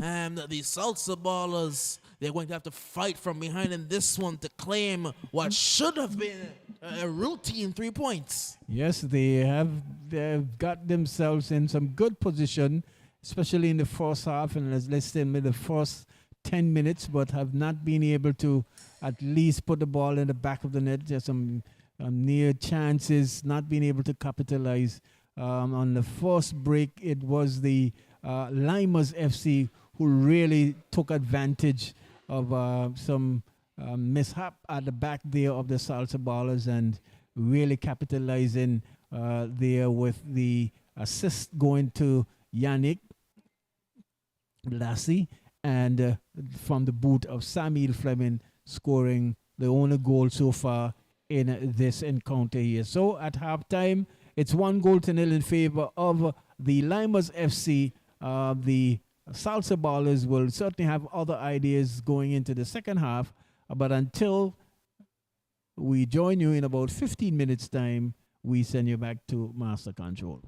And the Salsa Ballers, they're going to have to fight from behind in this one to claim what should have been a routine 3 points. Yes, they've got themselves in some good position, especially in the first half, and let's say in the first 10 minutes, but have not been able to at least put the ball in the back of the net. There's some near chances, not being able to capitalize. On the first break, it was the Lymers FC who really took advantage of some mishap at the back there of the Salsa Ballers and really capitalizing there with the assist going to Yannick Lassie and from the boot of Samuel Fleming scoring the only goal so far in this encounter here. So at halftime, it's 1-0 in favor of the Lymers FC. The Salsa Ballers will certainly have other ideas going into the second half, but until we join you in about 15 minutes time, we send you back to Master Control.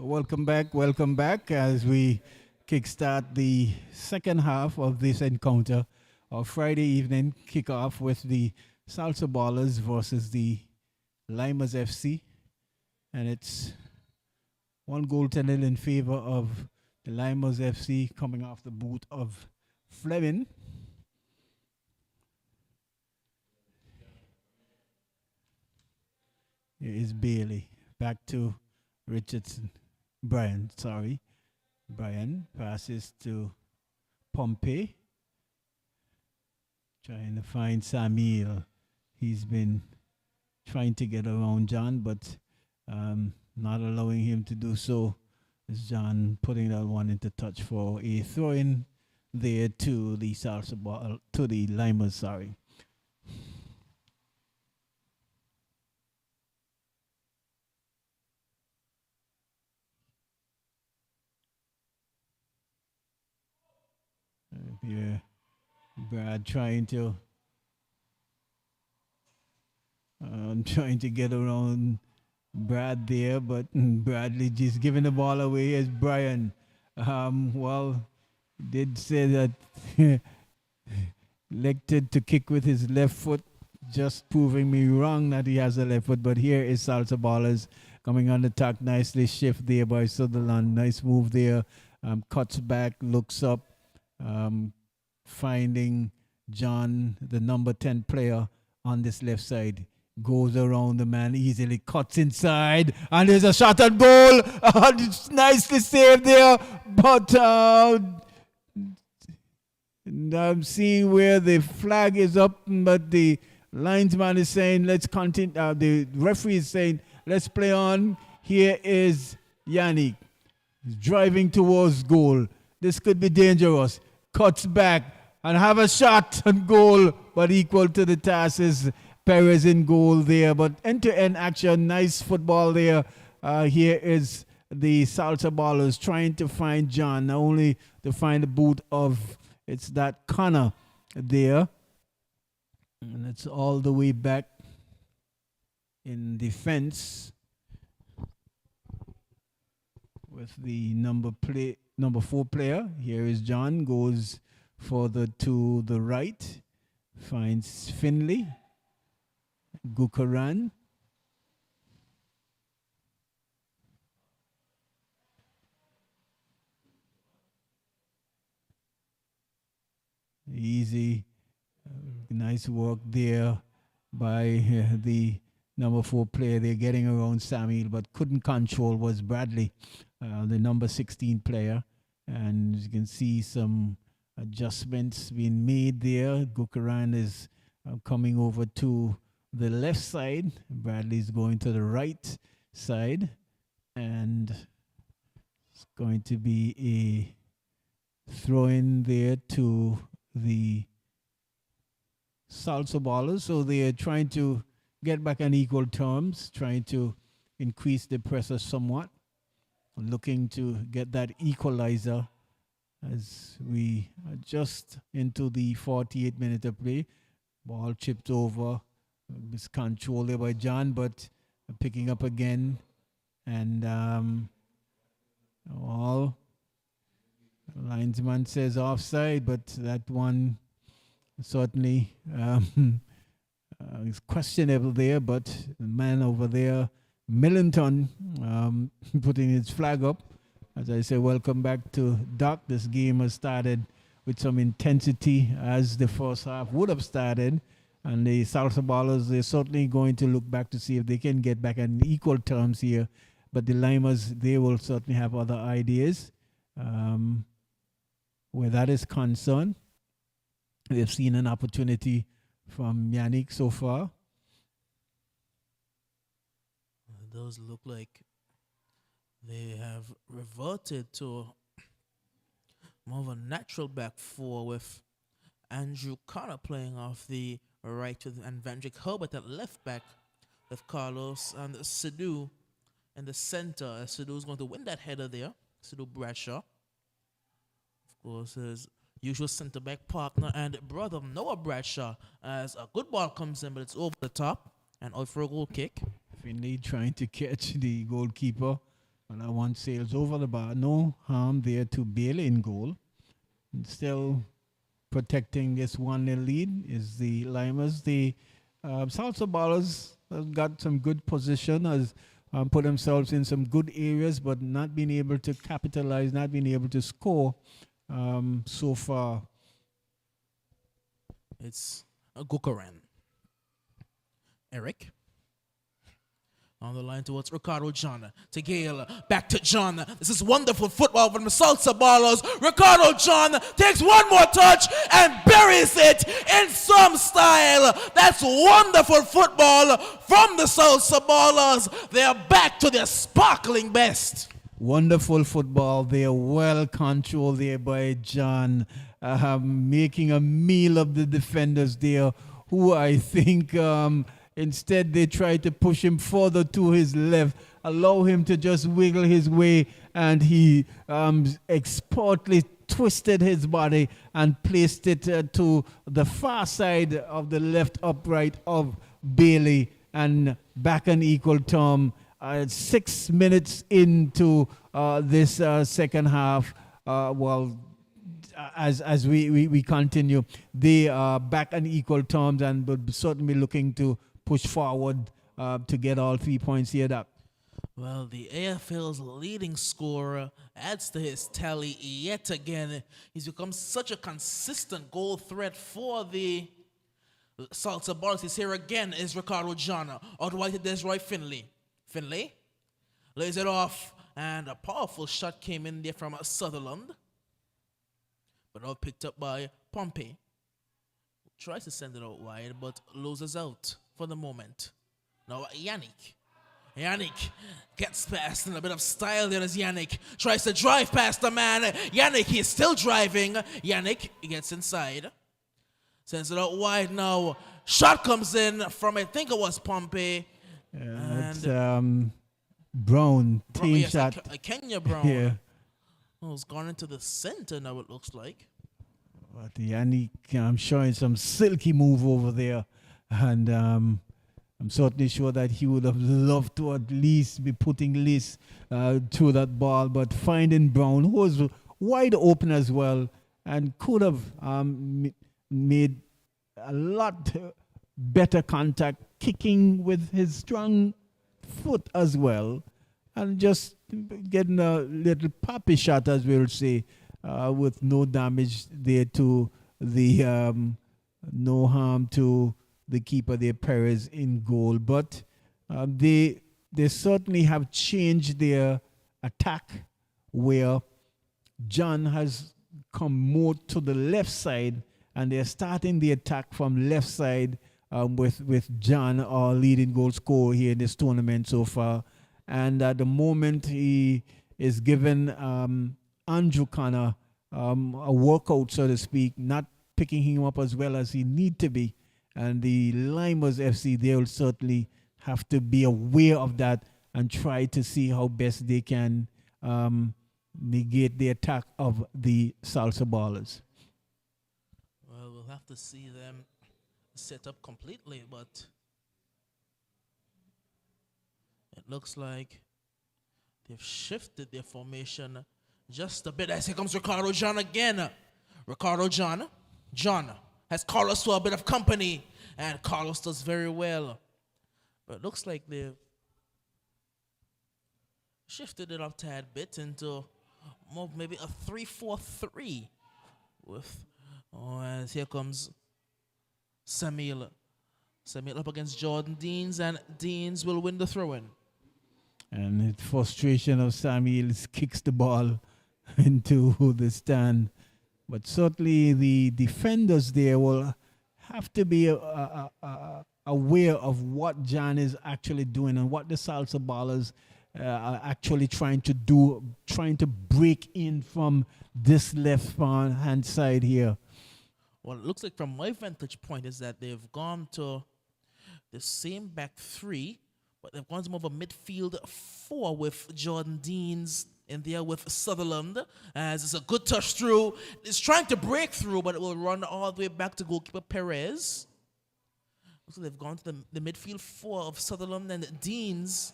Welcome back as we kickstart the second half of this encounter, our Friday evening kickoff with the Salsa Ballers versus the Lymers FC. And it's 1-0 in favor of the Lymers FC coming off the boot of Fleming. Here is Bailey. Back to Richardson. Brian passes to Pompey. Trying to find Samuel. He's been trying to get around John, but not allowing him to do so. As John putting that one into touch for a throw-in there to the Salsa ball, to the Lymers, sorry. Yeah, Brad trying to get around Brad there, but Bradley just giving the ball away as Brian. Well, did say that elected to kick with his left foot, just proving me wrong that he has a left foot. But here is Salsa Ballers coming on the attack nicely. Shift there by Sutherland. Nice move there. Cuts back, looks up. Finding John, the number 10 player on this left side, goes around the man easily, cuts inside, and there's a shot at goal. It's nicely saved there, but I'm seeing where the flag is up, but the linesman is saying, let's continue. The referee is saying, let's play on. Here is Yannick. He's driving towards goal. This could be dangerous. Cuts back and have a shot and goal, but equal to the task is Perez in goal there. But end-to-end action, nice football there. Here is the Salsa Ballers trying to find John, not only to find the boot of, it's that Connor there. And it's all the way back in defense with the number 4 player. Here is John, goes to the right, finds Finley, Gukaran. Easy, nice work there by the number 4 player. They're getting around Samuel, but couldn't control was Bradley, the number 16 player. And you can see some adjustments being made there. Gukaran is coming over to the left side. Bradley's going to the right side. And it's going to be a throw in there to the Salsa Ballers. So they're trying to get back on equal terms, trying to increase the pressure somewhat, looking to get that equalizer as we adjust into the 48 minute of play. Ball chipped over, miscontrolled there by John, but picking up again. And all linesman says offside, but that one certainly is questionable there. But the man over there, Millington, putting his flag up. As I say, welcome back to Doc. This game has started with some intensity as the first half would have started. And the Salsa Ballers, they're certainly going to look back to see if they can get back on equal terms here. But the Lymers, they will certainly have other ideas where that is concerned. They've seen an opportunity from Yannick so far. Those look like they have reverted to more of a natural back four with Andrew Connor playing off the right and Vandrick Herbert at left back with Carlos and Sidhu in the center. Sidhu is going to win that header there. Sidhu Bradshaw. Of course, his usual center back partner and brother Noah Bradshaw as a good ball comes in, but it's over the top and out for a goal kick. Finley trying to catch the goalkeeper. Well, that one sails over the bar. No harm there to Bailey in goal. And still protecting this 1-0 lead is the Lymers. The Salsa Ballers have got some good position, has put themselves in some good areas, but not being able to capitalize, not being able to score so far. It's a Gukaran. Eric. On the line towards Ricardo John. To Gale. Back to John. This is wonderful football from the Salsa Ballers. Ricardo John takes one more touch and buries it in some style. That's wonderful football from the Salsa Ballers. They are back to their sparkling best. Wonderful football there. Well controlled there by John. Making a meal of the defenders there, who I think... instead, they try to push him further to his left, allow him to just wiggle his way, and he expertly twisted his body and placed it to the far side of the left upright of Bailey, and back on equal term. 6 minutes into this second half, as we continue, they are back on equal terms and will certainly looking to push forward to get all 3 points here up. Well, the AFL's leading scorer adds to his tally yet again. He's become such a consistent goal threat for the Salsa Ballers. He's here again is Ricardo John. Out wide to Desroy Finley. Finley lays it off, and a powerful shot came in there from Sutherland. But now picked up by Pompey. Tries to send it out wide, but loses out for the moment. Now Yannick. Yannick gets past in a bit of style there as Yannick tries to drive past the man. Yannick, he's still driving. Yannick, he gets inside. Sends it out wide now. Shot comes in from, I think it was Pompey. It's Brown, team yes, shot. Kenya Brown. Yeah. Oh, it's gone into the center now, it looks like. But Yannick, I'm showing some silky move over there. And I'm certainly sure that he would have loved to at least be putting Liz through that ball. But finding Brown, who was wide open as well, and could have made a lot better contact, kicking with his strong foot as well, and just getting a little poppy shot, as we'll say, with no damage there to the no harm to the keeper there, Perez, in goal. But they certainly have changed their attack, where John has come more to the left side, and they're starting the attack from left side with John, our leading goal scorer here in this tournament so far. And at the moment, he is given Andrew Connor a workout, so to speak, not picking him up as well as he need to be. And the Lymers FC, they will certainly have to be aware of that and try to see how best they can negate the attack of the Salsa Ballers. Well, we'll have to see them set up completely, but it looks like they've shifted their formation just a bit. As here comes Ricardo John again. Ricardo John. John has Carlos to a bit of company, and Carlos does very well. But it looks like they've shifted it up a tad bit into more maybe a 3-4-3 with, as here comes Samuel. Samuel up against Jordan Deans, and Deans will win the throw-in. And the frustration of Samuel kicks the ball into the stand. But certainly the defenders there will have to be aware of what John is actually doing and what the Salsa Ballers are actually trying to do, trying to break in from this left-hand side here. Well, it looks like from my vantage point is that they've gone to the same back three, but they've gone to more of a midfield four with Jordan Deans in there with Sutherland, as it's a good touch through. It's trying to break through, but it will run all the way back to goalkeeper Perez. So they've gone to the midfield four of Sutherland and Deans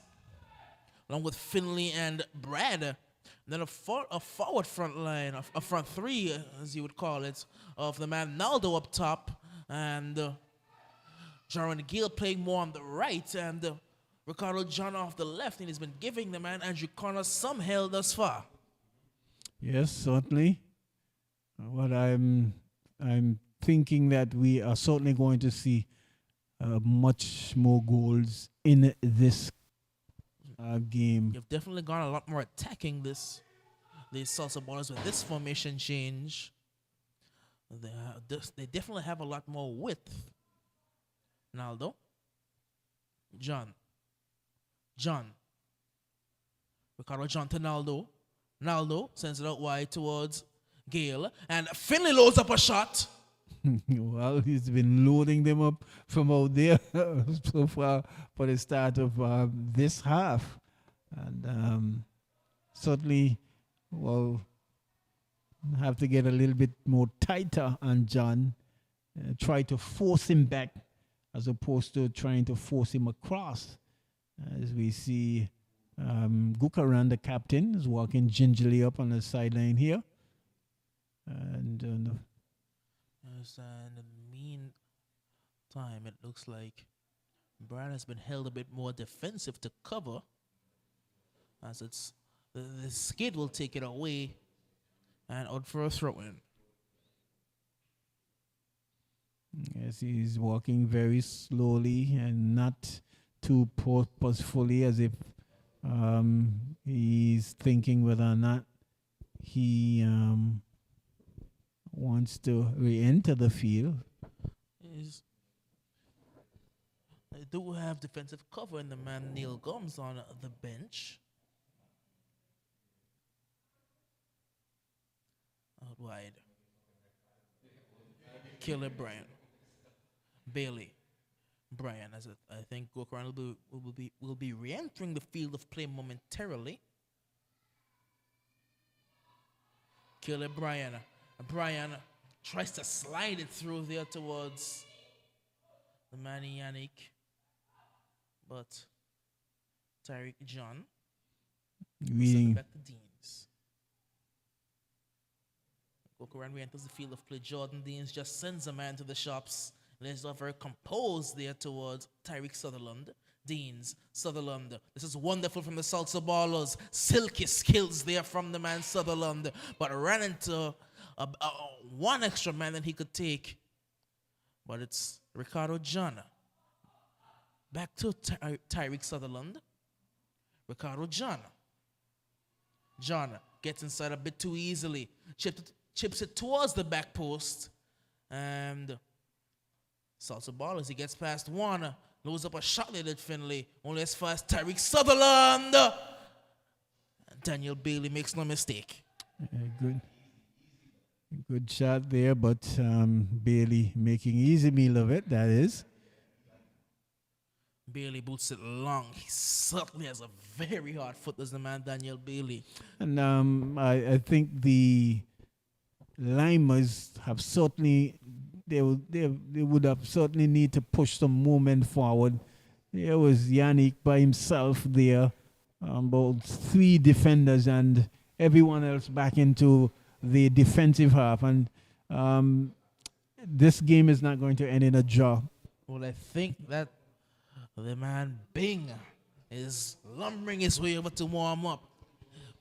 along with Finley and Brad. Then a forward front line, a front three, as you would call it, of the man Naldo up top, and Jaron Gill playing more on the right, and Ricardo John off the left, and he's been giving the man Andrew Connor some hell thus far. Yes, certainly. What I'm thinking that we are certainly going to see much more goals in this game. You've definitely gone a lot more attacking these Salsa ballers with this formation change. They definitely have a lot more width. Naldo. John. Ricardo John to Naldo. Naldo sends it out wide towards Gale. And Finley loads up a shot. Well, he's been loading them up from out there so far for the start of this half. And certainly, well, have to get a little bit more tighter on John. Try to force him back as opposed to trying to force him across. As we see Gukaran, the captain, is walking gingerly up on the sideline here. And in the meantime, it looks like Brad has been held a bit more defensive to cover, as it's the skid will take it away and out for a throw-in. Yes, he's walking very slowly and not too purposefully, as if he's thinking whether or not he wants to re-enter the field. They do have defensive cover in the man Neil Gomes on the bench. Out wide. Killer Bailey. Brian, as I think Gokaran will be re-entering the field of play momentarily. Killer Brian. Brian tries to slide it through there towards the man Yannick, but Tyreek John sends it back to Deans. Gokaran re-enters the field of play. Jordan Deans just sends a man to the shops. Lays off very composed there towards Tyreek Sutherland. Deans, Sutherland. This is wonderful from the Salsa Ballers. Silky skills there from the man Sutherland, but ran into one extra man that he could take. But it's Ricardo John. Back to Tyreek Sutherland. Ricardo John. John gets inside a bit too easily. Chips it towards the back post. And Salsa Ballers, he gets past one. Loads up a shot there at Finley. Only as far as Tyreek Sutherland. And Daniel Bailey makes no mistake. Good shot there, but Bailey making easy meal of it, that is. Bailey boots it long. He certainly has a very hard foot, as the man Daniel Bailey. And I think the Lymers have certainly, they would have certainly need to push some movement forward. There was Yannick by himself there, about 3 defenders and everyone else back into the defensive half. And this game is not going to end in a draw. Well, I think that the man Bing is lumbering his way over to warm up.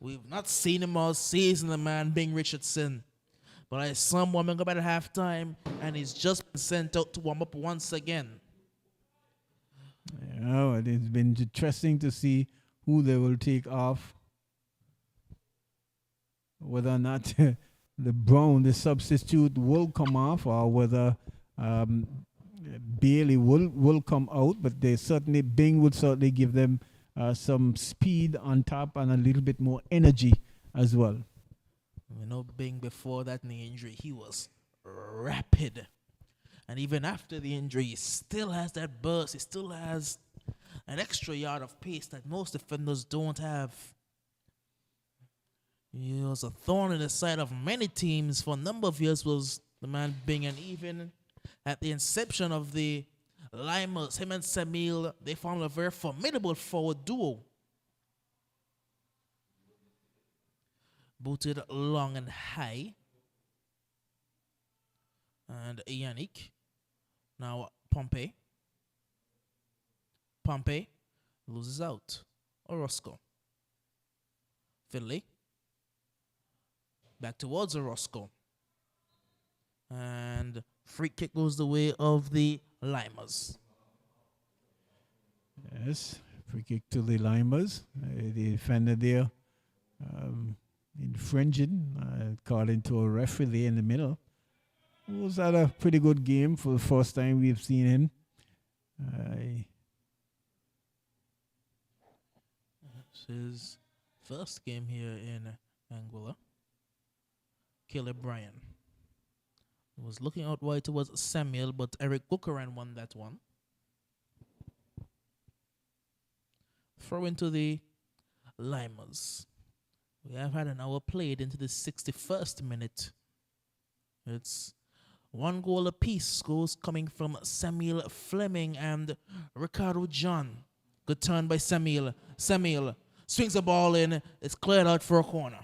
We've not seen him all season, the man Bing Richardson. But I saw him warming up at halftime, and he's just been sent out to warm up once again. Yeah, it's been interesting to see who they will take off. Whether or not the substitute, will come off, or whether Bailey will come out. But Bing would certainly give them some speed on top and a little bit more energy as well. We know Bing, before that knee injury, he was rapid. And even after the injury, he still has that burst. He still has an extra yard of pace that most defenders don't have. He was a thorn in the side of many teams for a number of years, was the man Bing. And even at the inception of the Lymers, him and Samil, they formed a very formidable forward duo. Booted long and high. And Yannick. Now Pompey. Pompey loses out. Orozco. Finley. Back towards Orozco. And free kick goes the way of the Lymers. Yes, free kick to the Lymers. The defender there infringing, according to a referee in the middle. Was that a pretty good game for the first time we've seen him. It's his first game here in Anguilla. Caleb Bryan was looking out wide towards Samuel, but Eric Gukaran won that one. Throw into the Lymers. We have had an hour played into the 61st minute. It's 1 goal apiece. Goals coming from Samuel Fleming and Ricardo John. Good turn by Samuel. Samuel swings the ball in. It's cleared out for a corner.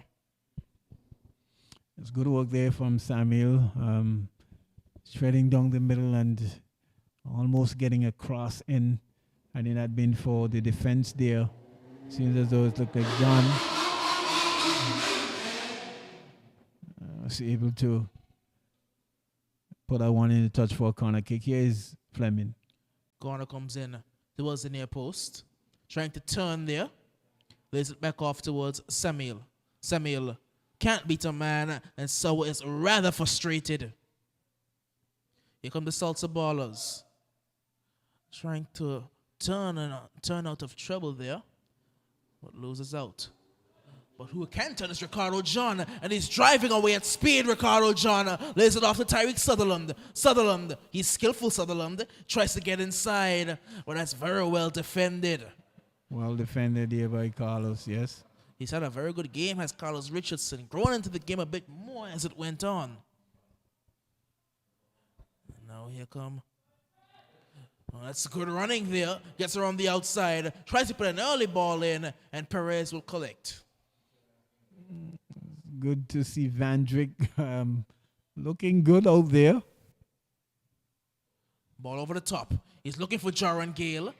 It's good work there from Samuel. Shredding down the middle and almost getting a cross in. Had it not been for the defense there, seems as though it looked like John was able to put that one in the touch for a corner kick. Here is Fleming. Corner comes in towards the near post. Trying to turn there. Lays it back off towards Samuel. Samuel can't beat a man, and so is rather frustrated. Here come the Salsa Ballers. Trying to turn out of trouble there, but loses out. But who can turn is Ricardo John, and he's driving away at speed. Ricardo John lays it off to Tyreek Sutherland. Sutherland, he's skillful. Sutherland tries to get inside, but that's very well defended. Well defended here by Carlos, yes. He's had a very good game, has Carlos Richardson, growing into the game a bit more as it went on. And now here come. Oh, that's good running there. Gets around the outside. Tries to put an early ball in, and Perez will collect. Good to see Van Dijk looking good out there. Ball over the top. He's looking for Jaron Gale.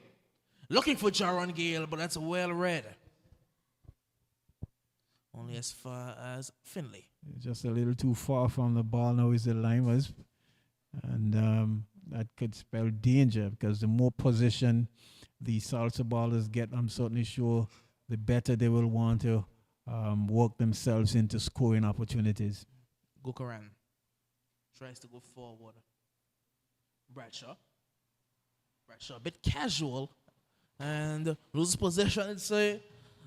But that's well read. Only as far as Finley. Just a little too far from the ball now is the Lymers. And that could spell danger because the more position the Salsa Ballers get, I'm certainly sure the better they will want to work themselves into scoring opportunities. Gukaran tries to go forward. Bradshaw a bit casual and loses possession. It's a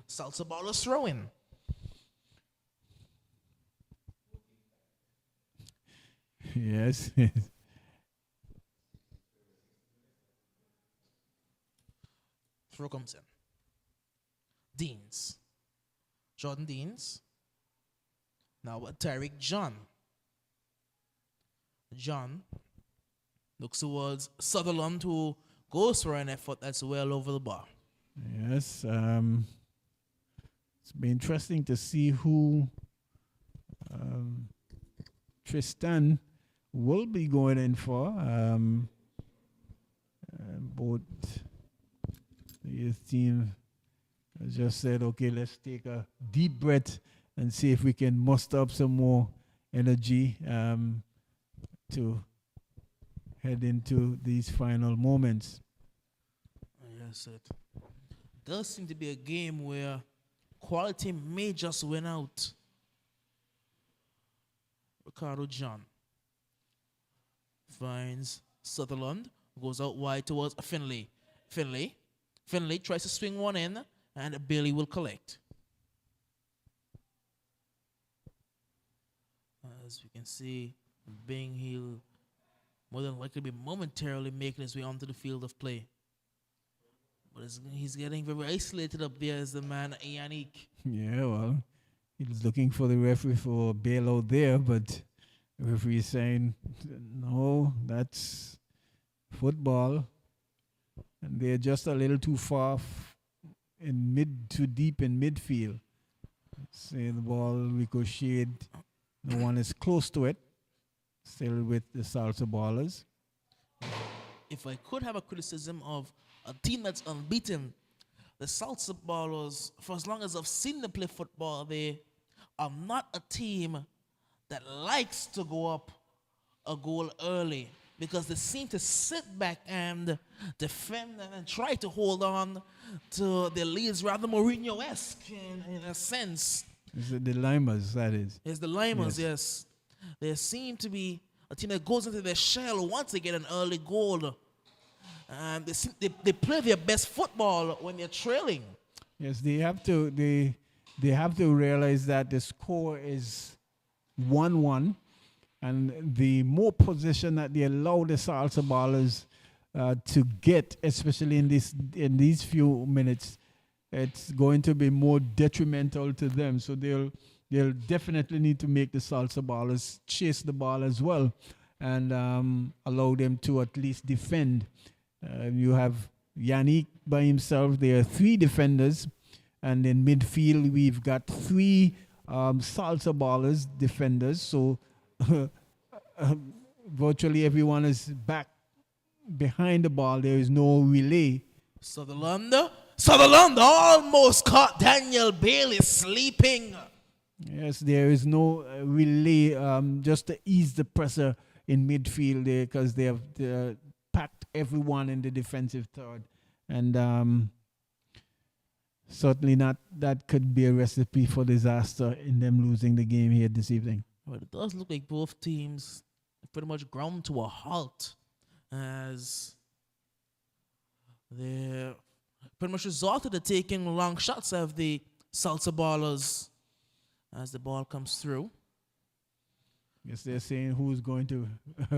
Salsa Ballers throw-in. Yes. Throw comes in. Deans. Jordan Deans. Now Tyreek John. John looks towards Sutherland, who goes for an effort that's well over the bar. Yes. It's been interesting to see who Tristan will be going in for. Both his team just said, okay, let's take a deep breath and see if we can muster up some more energy to head into these final moments. Yes, it does seem to be a game where quality may just win out. Ricardo John finds Sutherland, goes out wide towards Finley. Finley tries to swing one in, and Bailey will collect. As we can see, Bing Hill more than likely be momentarily making his way onto the field of play. But he's getting very isolated up there as the man Yannick. Yeah, well, he's looking for the referee for a bailout there, but the referee is saying, no, that's football. And they're just a little too far too deep in midfield. See the ball ricocheted. No one is close to it. Still with the Salsa Ballers. If I could have a criticism of a team that's unbeaten, the Salsa Ballers, for as long as I've seen them play football, they are not a team that likes to go up a goal early because they seem to sit back and defend and try to hold on to their leads rather Mourinho-esque in a sense. Is it the Lymers, that is? It's the Lymers, yes. They seem to be a team that goes into their shell once they get an early goal. And they play their best football when they're trailing. Yes, they have to realize that the score is 1-1, and the more possession that they allow the Salsa Ballers to get, especially in these few minutes, it's going to be more detrimental to them. So they'll definitely need to make the Salsa Ballers chase the ball as well, and allow them to at least defend. You have Yannick by himself. There are 3 defenders. And in midfield, we've got 3 Salsa Ballers defenders. So virtually everyone is back behind the ball. There is no relay. Sutherland almost caught Daniel Bailey sleeping. Yes, there is no relay just to ease the pressure in midfield there, because they have packed everyone in the defensive third. And certainly not, that could be a recipe for disaster in them losing the game here this evening. Well, it does look like both teams pretty much ground to a halt as they're pretty much resorted to taking long shots of the Salsa Ballers as the ball comes through. Yes, they're saying who's going to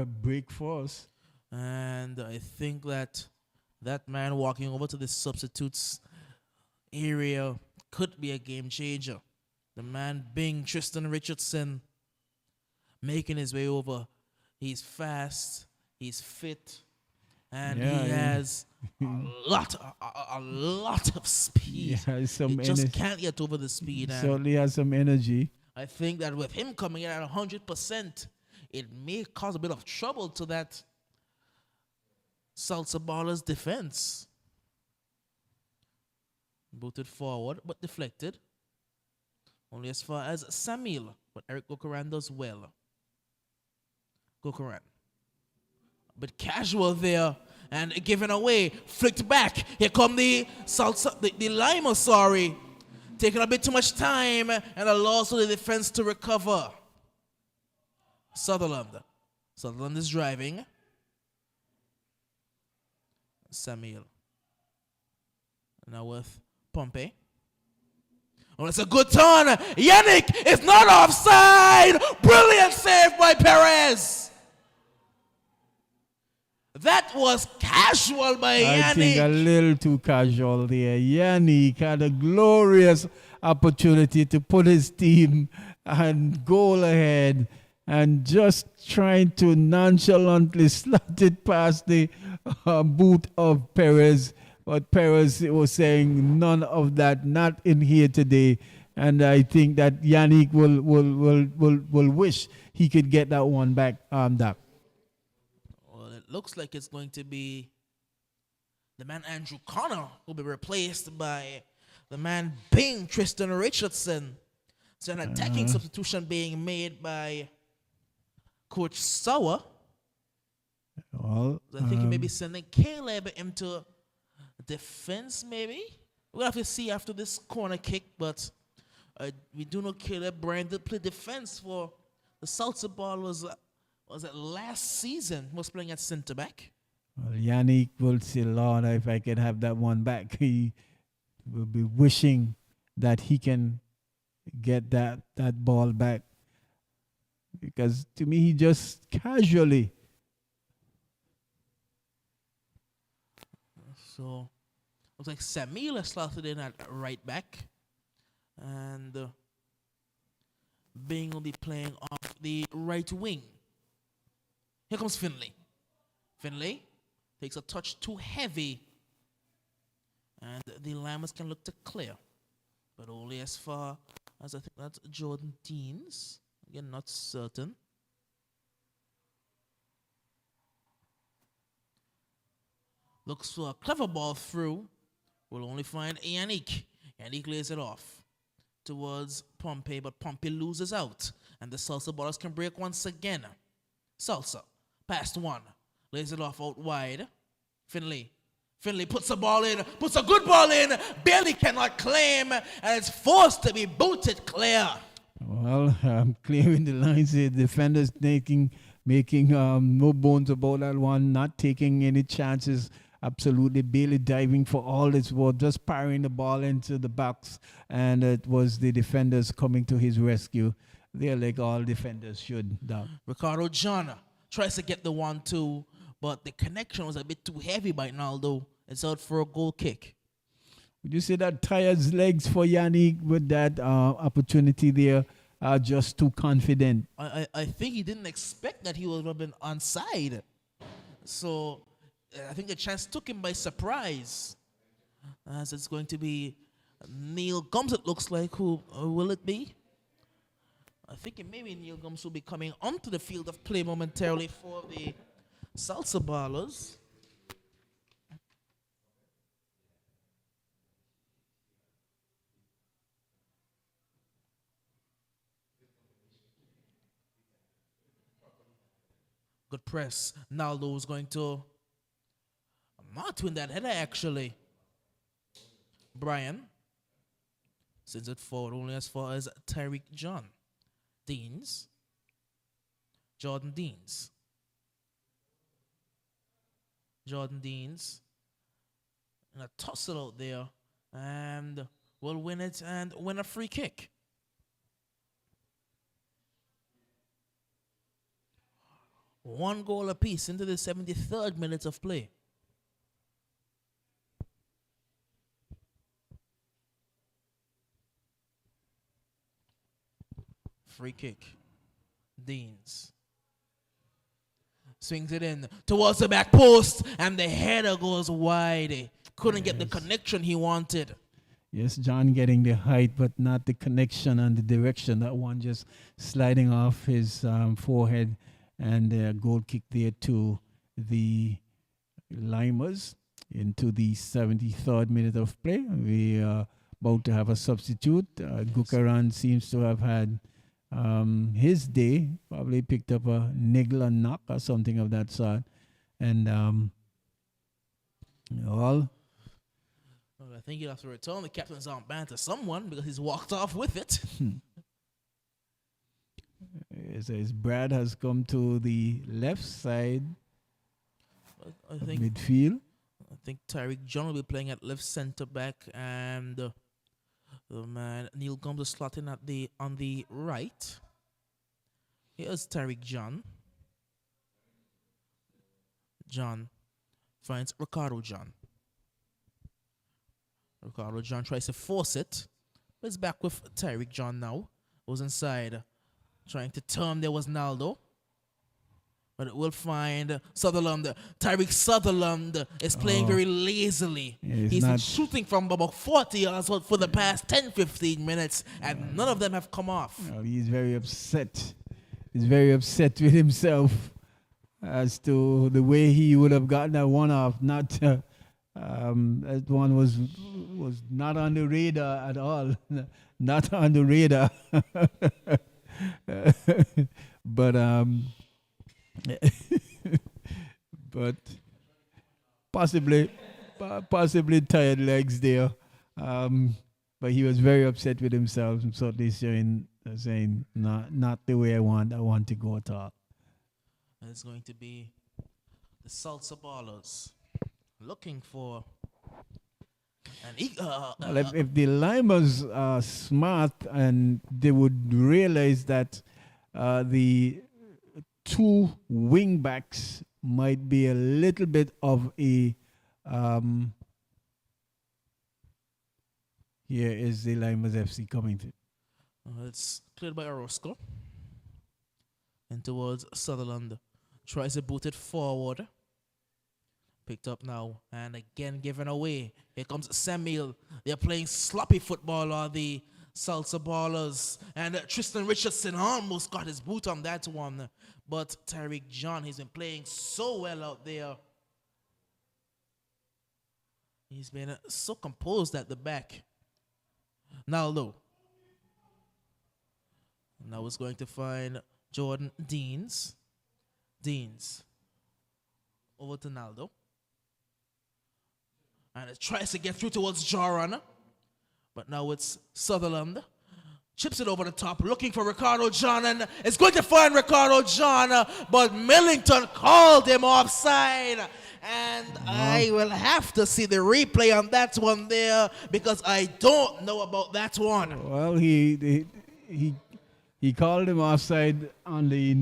break first. And I think that man walking over to the substitutes area could be a game changer. The man being Tristan Richardson, making his way over. He's fast, he's fit, and he has a lot of speed. Yeah, he just can't get over the speed. He certainly has some energy. I think that with him coming in at 100%, it may cause a bit of trouble to that Salsa Ballers defense. Booted forward, but deflected. Only as far as Samil, but Eric Gokaran does well. Gokaran. A bit casual there, and given away, flicked back. Here come the Salsa, the Lymers, sorry. Taking a bit too much time and allows the defense to recover. Sutherland is driving. Samil. Now with Pompey. Oh, it's a good turn. Yannick is not offside. Brilliant save by Perez. That was casual by Yannick. I think a little too casual there. Yannick had a glorious opportunity to put his team and goal ahead, and just trying to nonchalantly slot it past the boot of Perez. But Perez was saying none of that, not in here today. And I think that Yannick will wish he could get that one back armed up. Well, it looks like it's going to be the man Andrew Connor will be replaced by the man being Tristan Richardson. So an attacking substitution being made by Coach Sauer. Well, I think he may be sending Caleb into defense, maybe. We'll have to see after this corner kick, but we do know Caleb Bryan did play defense for the Salsa Ballers. Was it last season? Was playing at center back. Well, Yannick will say, Lord, if I could have that one back, he will be wishing that he can get that ball back. Because to me, he just casually. So, looks like Samila slotted in at right back. And Bing will be playing off the right wing. Here comes Finlay. Finlay takes a touch too heavy. And the Lymers can look to clear. But only as far As I think that's Jordan Deans. Again, not certain. Looks for a clever ball through. Will only find Yannick. Yannick lays it off towards Pompey, but Pompey loses out. And the Salsa ballers can break once again. Salsa, past one. Lays it off out wide. Finley puts the ball in, puts a good ball in. Barely cannot claim, and it's forced to be booted clear. Well, clearing the lines, the defenders making no bones about that one, not taking any chances. Absolutely, Bailey diving for all its worth, just firing the ball into the box, and it was the defenders coming to his rescue. They're like all defenders should. Ricardo John tries to get the 1-2, but the connection was a bit too heavy by Naldo. It's out for a goal kick. Would you say that tires legs for Yannick with that opportunity there are just too confident? I think he didn't expect that he would have been onside. So I think the chance took him by surprise. As it's going to be Neil Gums, it looks like. Who will it be? I think maybe Neil Gums will be coming onto the field of play momentarily for the Salsa ballers. Good press. Naldo is going to not win that header, actually. Brian sends it forward only as far as Tyreek John. Deans. Jordan Deans. Jordan Deans. And a tussle out there. And will win it and win a free kick. One goal apiece into the 73rd minute of play. Free kick. Deans. Swings it in towards the back post, and the header goes wide. Couldn't get the connection he wanted. Yes, John getting the height, but not the connection and the direction. That one just sliding off his forehead. And a goal kick there to the Lymers into the 73rd minute of play. We are about to have a substitute. Gukaran seems to have had his day. Probably picked up a niggle knock or something of that sort. And I think he'll have to return the captain's armband to someone because he's walked off with it. As Brad has come to the left side I think midfield. I think Tyreek John will be playing at left centre back, and the man Neil Gums is slotting at on the right. Here's Tyreek John. John finds Ricardo John. Ricardo John tries to force it, but it's back with Tyreek John now. Was inside. Trying to turn, there was Naldo. But it will find Sutherland. Tyreek Sutherland is playing very lazily. Yeah, he's been shooting from about 40 yards for the past 10-15 minutes, and none of them have come off. He's very upset. He's very upset with himself as to the way he would have gotten that one off. Not that one was not on the radar at all. Not on the radar. But but possibly tired legs there. But he was very upset with himself, and certainly saying not the way I want to go at all. It's going to be the Salsa ballers looking for well, if the Lymers are smart, and they would realize that the two wing backs might be a little bit of a here is the Lymers FC coming to. It's cleared by Orozco. And towards Sutherland. Tries to boot it forward. Picked up now. And again given away. Here comes Samuel. They're playing sloppy football on the Salsa ballers. And Tristan Richardson almost got his boot on that one. But Tyreek John, he's been playing so well out there. He's been so composed at the back. Naldo. Now it's going to find Jordan Deans. Deans. Over to Naldo. And it tries to get through towards Joran. But now it's Sutherland. Chips it over the top, looking for Ricardo John, and it's going to find Ricardo John, but Millington called him offside. And I will have to see the replay on that one there, because I don't know about that one. Well, he called him offside on the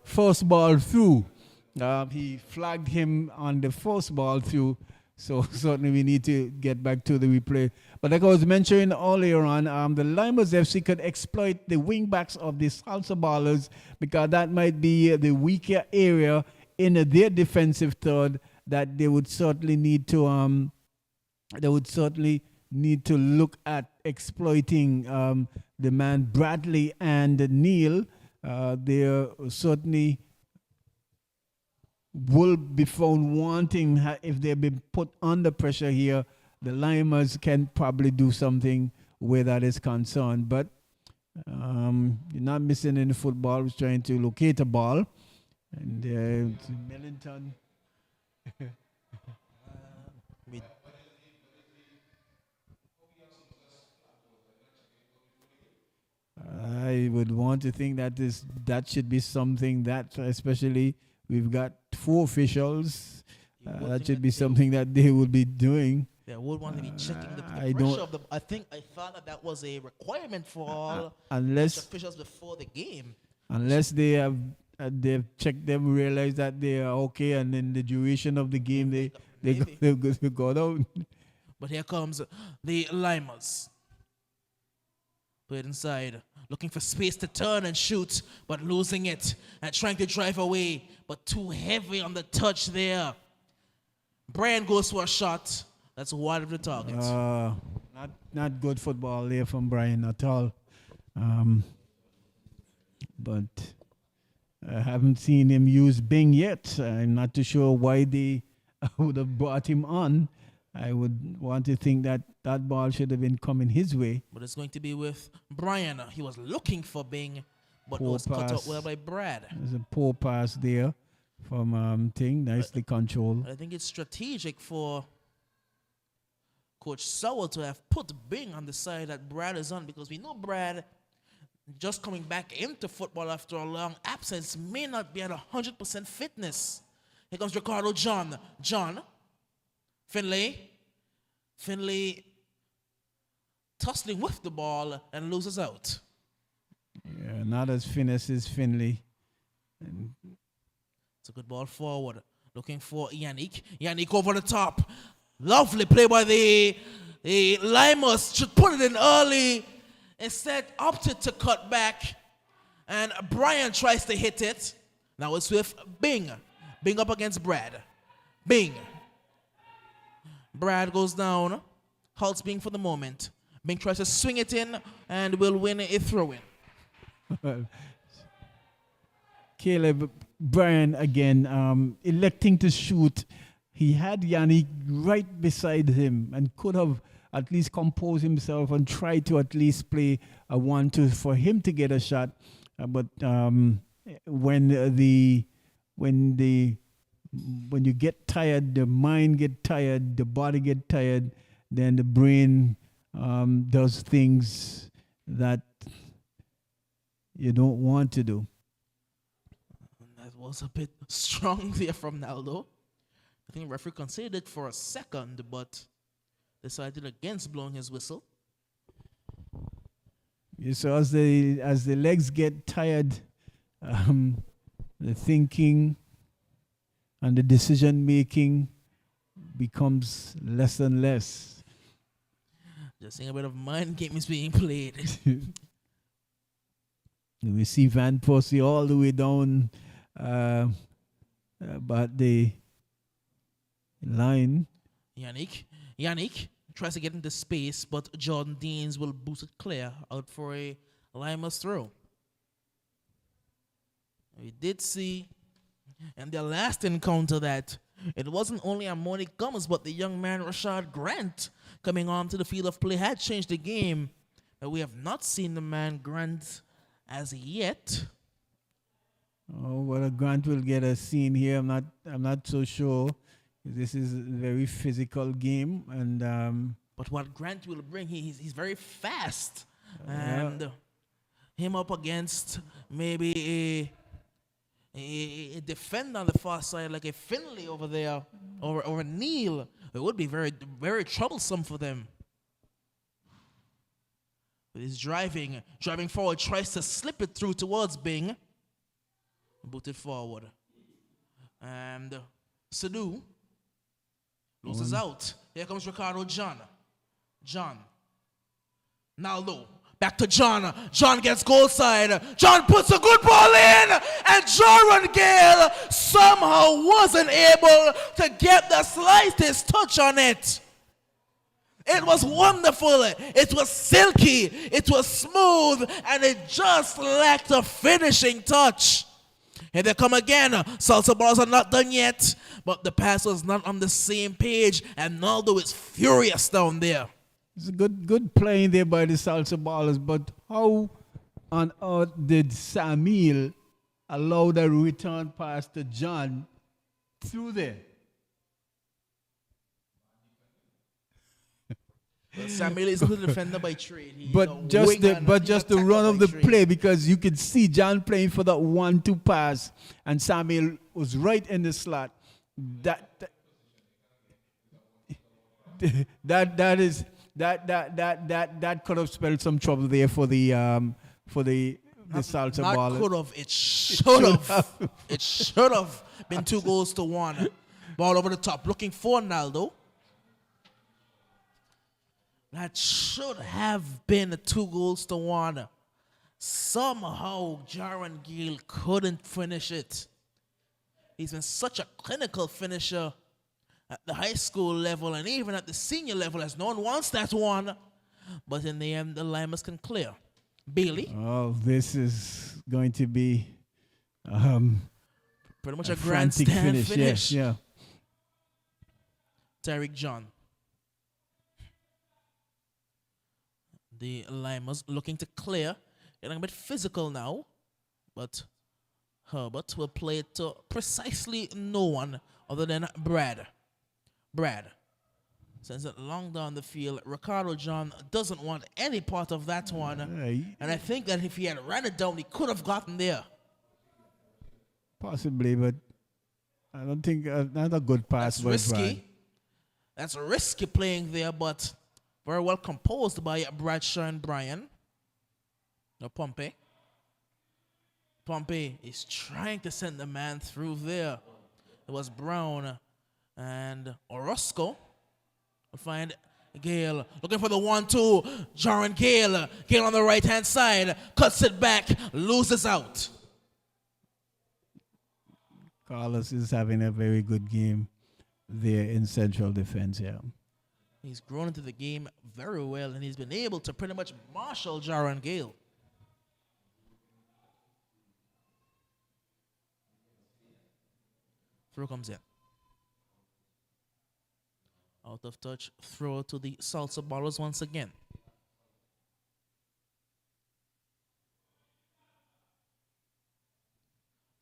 first ball through. He flagged him on the first ball through. So certainly we need to get back to the replay. But like I was mentioning earlier on, the Lymers FC could exploit the wing backs of the Salsa ballers, because that might be the weaker area in their defensive third that they would certainly need to look at exploiting the man Bradley and Neil. They certainly will be found wanting. If they've been put under pressure here, the Lymers can probably do something where that is concerned. But you're not missing any football. We're trying to locate a ball. And Millington. I would want to think that should be something that, especially we've got 4 officials. That should be something that they would be doing. They would want to be checking the pressure of the. I thought that was a requirement for all officials before the game. Unless they've checked them, realize that they are okay, and in the duration of the game they go down. But here comes the Lymers. Put it inside, looking for space to turn and shoot, but losing it and trying to drive away, but too heavy on the touch there. Brian goes for a shot. That's wide of the target. Not good football there from Brian at all. But I haven't seen him use Bing yet. I'm not too sure why they would have brought him on. I would want to think that ball should have been coming his way. But it's going to be with Brian. He was looking for Bing, but was cut out well by Brad. There's a poor pass there from Ting. Nicely controlled. I think it's strategic for Coach Sowell to have put Bing on the side that Brad is on, because we know Brad, just coming back into football after a long absence, may not be at 100% fitness. Here comes Ricardo John. Finlay tussling with the ball and loses out. Yeah, not as finesse as Finlay. It's a good ball forward. Looking for Yannick. Yannick over the top. Lovely play by the Lymers. Should put it in early. Instead, opted to cut back. And Brian tries to hit it. Now it's with Bing. Bing up against Brad. Bing. Brad goes down. Halts Bing for the moment. Bing tries to swing it in and will win a throw-in. Caleb Bryan again electing to shoot. He had Yannick right beside him and could have at least composed himself and tried to at least play a 1-2 for him to get a shot. But when you get tired, the mind get tired, the body get tired, then the brain does things that you don't want to do. That was a bit strong there from Naldo. I think the referee considered it for a second, but decided against blowing his whistle. So as the legs get tired, the thinking and the decision making becomes less and less. Just seeing a bit of mind game is being played. We see Van Persie all the way down but the line. Yannick tries to get into space, but Jordan Deans will boost it clear out for a Lymers throw. We did see in their last encounter that it wasn't only Amoni Gomez, but the young man Rashad Grant coming onto the field of play had changed the game. But we have not seen the man Grant as yet. Oh, whether Grant will get a scene here, I'm not so sure. This is a very physical game, and but what Grant will bring, he's very fast, and him up against maybe a defender on the far side like a Finley over there, or a Neal, it would be very, very troublesome for them. But he's driving forward, tries to slip it through towards Bing. Boot it forward. And Sadu loses out. Here comes Ricardo John. Naldo. Back to John. John gets goal side. John puts a good ball in. And Joran Gale somehow wasn't able to get the slightest touch on it. It was wonderful. It was silky. It was smooth. And it just lacked a finishing touch. Here they come again. Salsa balls are not done yet. But the pass was not on the same page. And Naldo is furious down there. It's a good playing there by the Salsa ballers, but how on earth did Samuel allow the return pass to John through there? Well, Samuel is a defender by trade. But just the run of the play, because you could see John playing for that 1-2 pass, and Samuel was right in the slot. That could have spelled some trouble there for the Salsa ball. Not could have. It should have. It should have been 2-1. Ball over the top, looking for Naldo. That should have been a 2-1. Somehow, Jaron Gill couldn't finish it. He's been such a clinical finisher at the high school level and even at the senior level, as no one wants that one. But in the end, the Lymers can clear. Bailey. Oh, this is going to be pretty much a grandstand finish. Yes, yeah. Tyreek John. The Lymers looking to clear. Getting a bit physical now. But Herbert will play it to precisely no one other than Brad sends it long down the field. Ricardo John doesn't want any part of that one. And I think that if he had ran it down, he could have gotten there. Possibly, but I don't think not a good pass. That's risky. That's risky playing there, but very well composed by Bradshaw and Bryan. No, Pompey. Pompey is trying to send the man through there. It was Brown and Orozco. We'll find Gale looking for the 1-2. Jaron Gale. Gale on the right-hand side. Cuts it back. Loses out. Carlos is having a very good game there in central defense, yeah. He's grown into the game very well, and he's been able to pretty much marshal Jaron Gale. Throw comes in. Out of touch, throw to the Salsa ballers once again.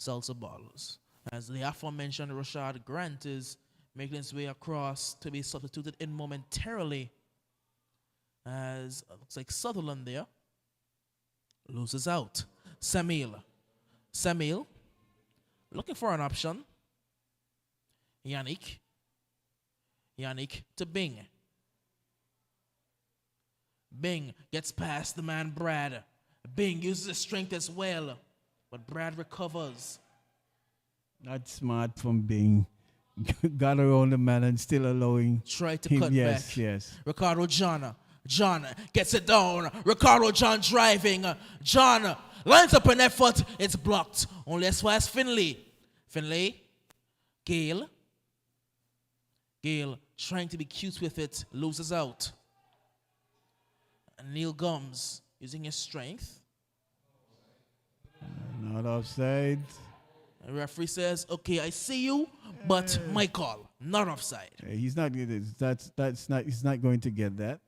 Salsa ballers. As the aforementioned Rashad Grant is making his way across to be substituted in momentarily. As looks like Sutherland there loses out. Samuel looking for an option. Yannick to Bing. Bing gets past the man Brad. Bing uses his strength as well, but Brad recovers. Not smart from Bing. Got around the man and still allowing. Try to him, cut yes, back. Yes. Ricardo John gets it down. Ricardo John driving. John lines up an effort. It's blocked. Only as far as Finley. Gale trying to be cute with it, loses out. And Neil Gums using his strength. Not offside. The referee says, okay, I see you, but my call, not offside. He's not. That's not. He's not going to get that.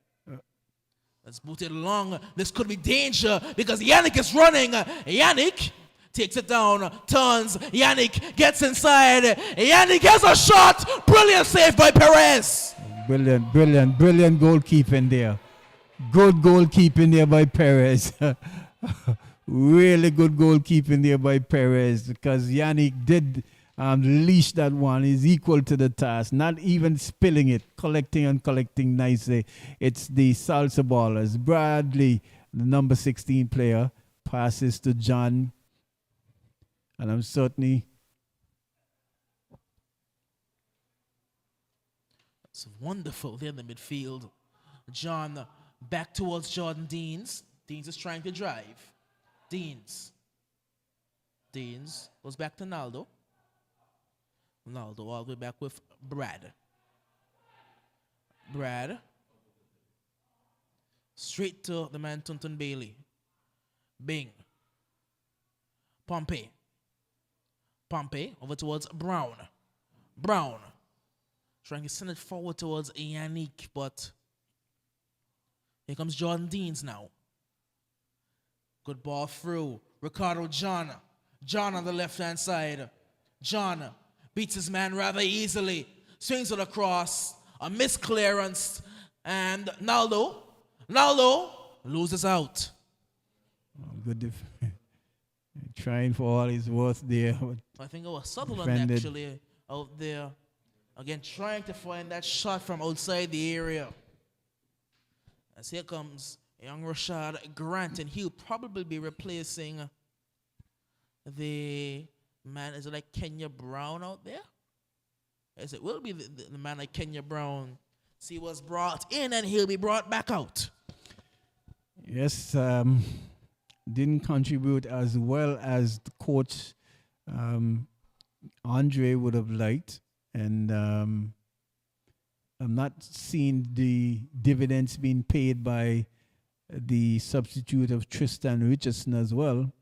Let's boot it along. This could be danger because Yannick is running. Yannick takes it down, turns. Yannick gets inside. Yannick has a shot. Brilliant save by Perez. Brilliant goalkeeping there. Good goalkeeping there by Perez. Really good goalkeeping there by Perez because Yannick did leash that one. He's equal to the task. Not even spilling it. Collecting nicely. It's the Salsa Ballers. Bradley, the number 16 player, passes to John. And I'm certainly... It's wonderful there in the midfield. John back towards Jordan Deans. Deans is trying to drive. Deans goes back to Naldo. Naldo all the way back with Brad. Straight to the man Tunton Bailey. Bing. Pompey over towards Brown. Trying to send it forward towards Yannick, but here comes Jordan Deans now. Good ball through. Ricardo John. John on the left-hand side. John beats his man rather easily. Swings it across. A missed clearance. And Naldo loses out. Good trying for all his worth there. I think it was Sutherland actually out there. Again, trying to find that shot from outside the area. As here comes young Rashad Grant, and he'll probably be replacing the man, is it like Kenya Brown out there? Yes, it will be the man like Kenya Brown. So he was brought in and he'll be brought back out. Yes, didn't contribute as well as the coach Andre would have liked. And I'm not seeing the dividends being paid by the substitute of Tristan Richardson as well.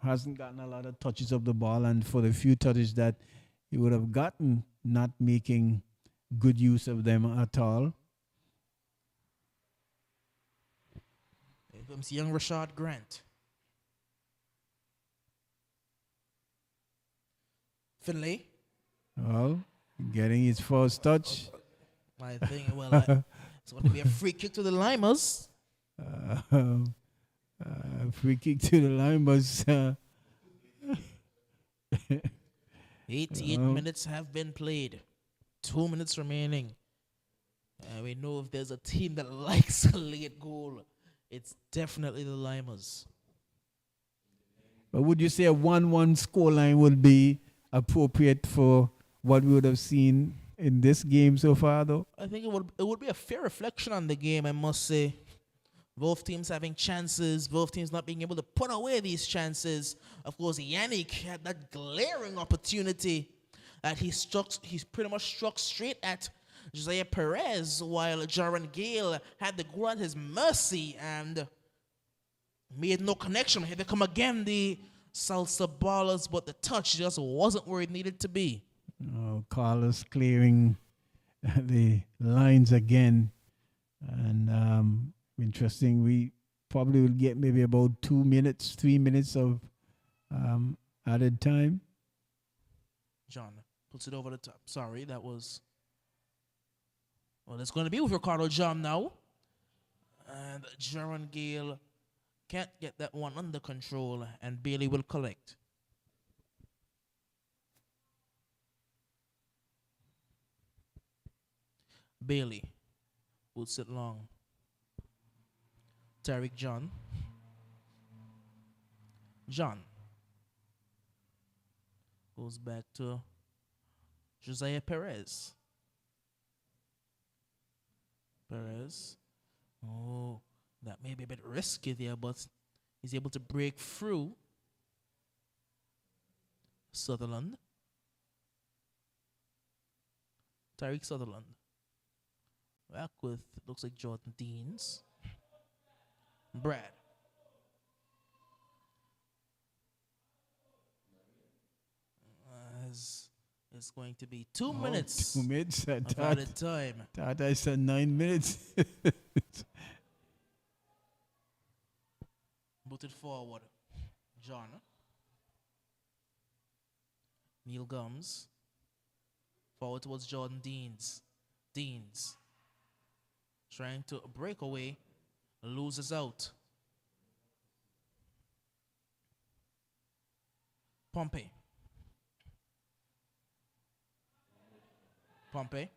Hasn't gotten a lot of touches of the ball, and for the few touches that he would have gotten, not making good use of them at all. Here comes young Rashad Grant. Finlay. Well, getting his first touch. I think, well, it's going to be a free kick to the Lymers. Free kick to the Lymers. 88 minutes have been played. 2 minutes remaining. We know if there's a team that likes a late goal, it's definitely the Lymers. But would you say a 1-1 scoreline would be appropriate for what we would have seen in this game so far, though? I think it would be a fair reflection on the game, I must say. Both teams having chances, both teams not being able to put away these chances. Of course, Yannick had that glaring opportunity that he's pretty much struck straight at Josiah Perez, while Jaron Gale had the goal at his mercy and made no connection. Here they come again, the Salsa Ballers, but the touch just wasn't where it needed to be. Carlos clearing the lines again. And interesting, we probably will get maybe about 3 minutes of added time. John puts it over the top. Sorry, that was... Well, it's going to be with Ricardo John now. And Jaron Gale can't get that one under control, and Bailey will collect. Bailey puts it long. Tariq John. John goes back to Josiah Perez. Oh, that may be a bit risky there, but he's able to break through. Sutherland. Tyreek Sutherland. Back with, looks like Jordan Deans. Brad. It's going to be 2 minutes 2 minutes. of added time. I said 9 minutes. Booted forward. John. Neil Gums. Forward towards Jordan Deans. Deans. Trying to break away. Loses out. Pompey. Pompey.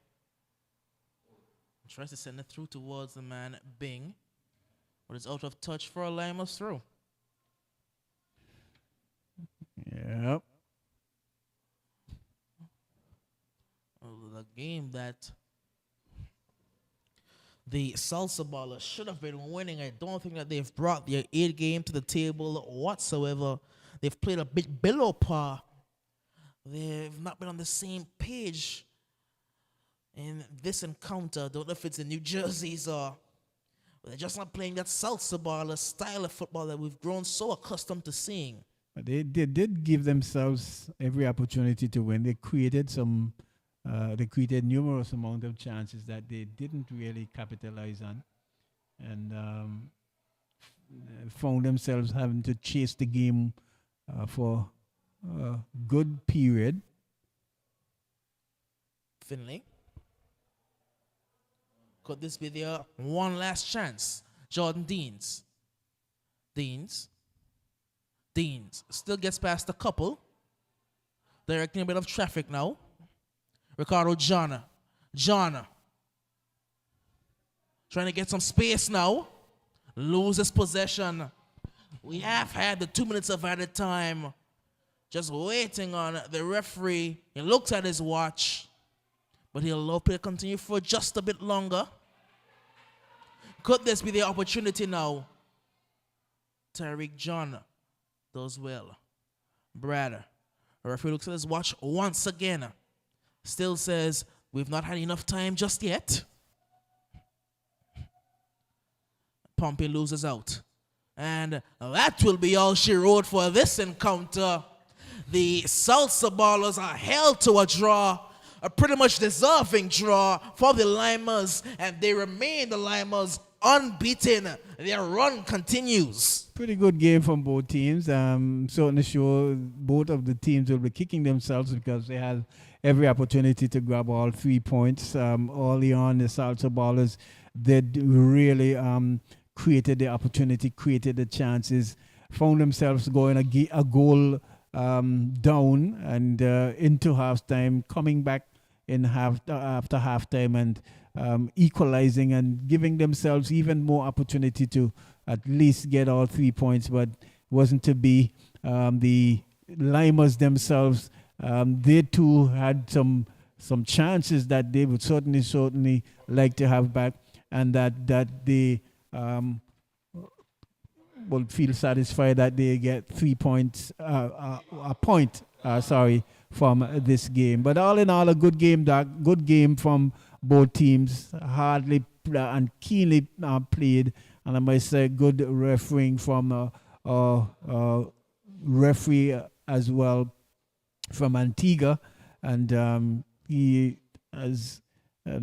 Tries to send it through towards the man Bing. But it's out of touch for a Lymers throw. Yep. The game that the Salsa Ballers should have been winning. I don't think that they've brought their A game to the table whatsoever. They've played a bit below par. They've not been on the same page in this encounter. Don't know if it's in New Jersey's or they're just not playing that Salsa Baller style of football that we've grown so accustomed to seeing. But they did give themselves every opportunity to win. They created numerous amount of chances that they didn't really capitalize on, and found themselves having to chase the game for a good period. Finley. Could this be their one last chance? Jordan Deans. Deans still gets past the couple. Directing a bit of traffic now. Ricardo Jana. Trying to get some space now. Loses possession. We have had the 2 minutes of added time. Just waiting on the referee. He looks at his watch. But he'll allow play to continue for just a bit longer. Could this be the opportunity now? Tyreek John does well. Brad. The referee looks at his watch once again. Still says, we've not had enough time just yet. Pompey loses out. And that will be all she wrote for this encounter. The Salsa Ballers are held to a draw. A pretty much deserving draw for the Lymers, and they remain the Lymers unbeaten. Their run continues. Pretty good game from both teams. Certainly sure both of the teams will be kicking themselves because they had every opportunity to grab all 3 points. Early on, the Salsa Ballers did really created the opportunity, created the chances, found themselves going a goal down and into halftime, coming back in after halftime and equalizing and giving themselves even more opportunity to at least get all 3 points, but wasn't to be. The Lymers themselves, they too had some chances that they would certainly like to have back, and that they will feel satisfied that they get 3 points, a point, from this game. But all in all, a good game, Doc. Good game from both teams. Hardly and keenly played. And I must say, good refereeing from referee as well from Antigua. And he has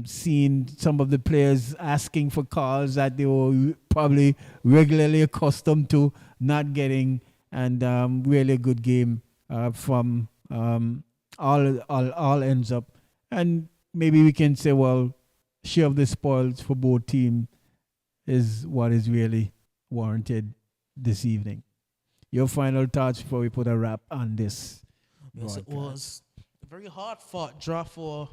seen some of the players asking for calls that they were probably regularly accustomed to not getting. And really a good game from all ends up. And maybe we can say, well, share of the spoils for both teams is what is really warranted this evening. Your final thoughts before we put a wrap on this? Yes, it was a very hard-fought draw for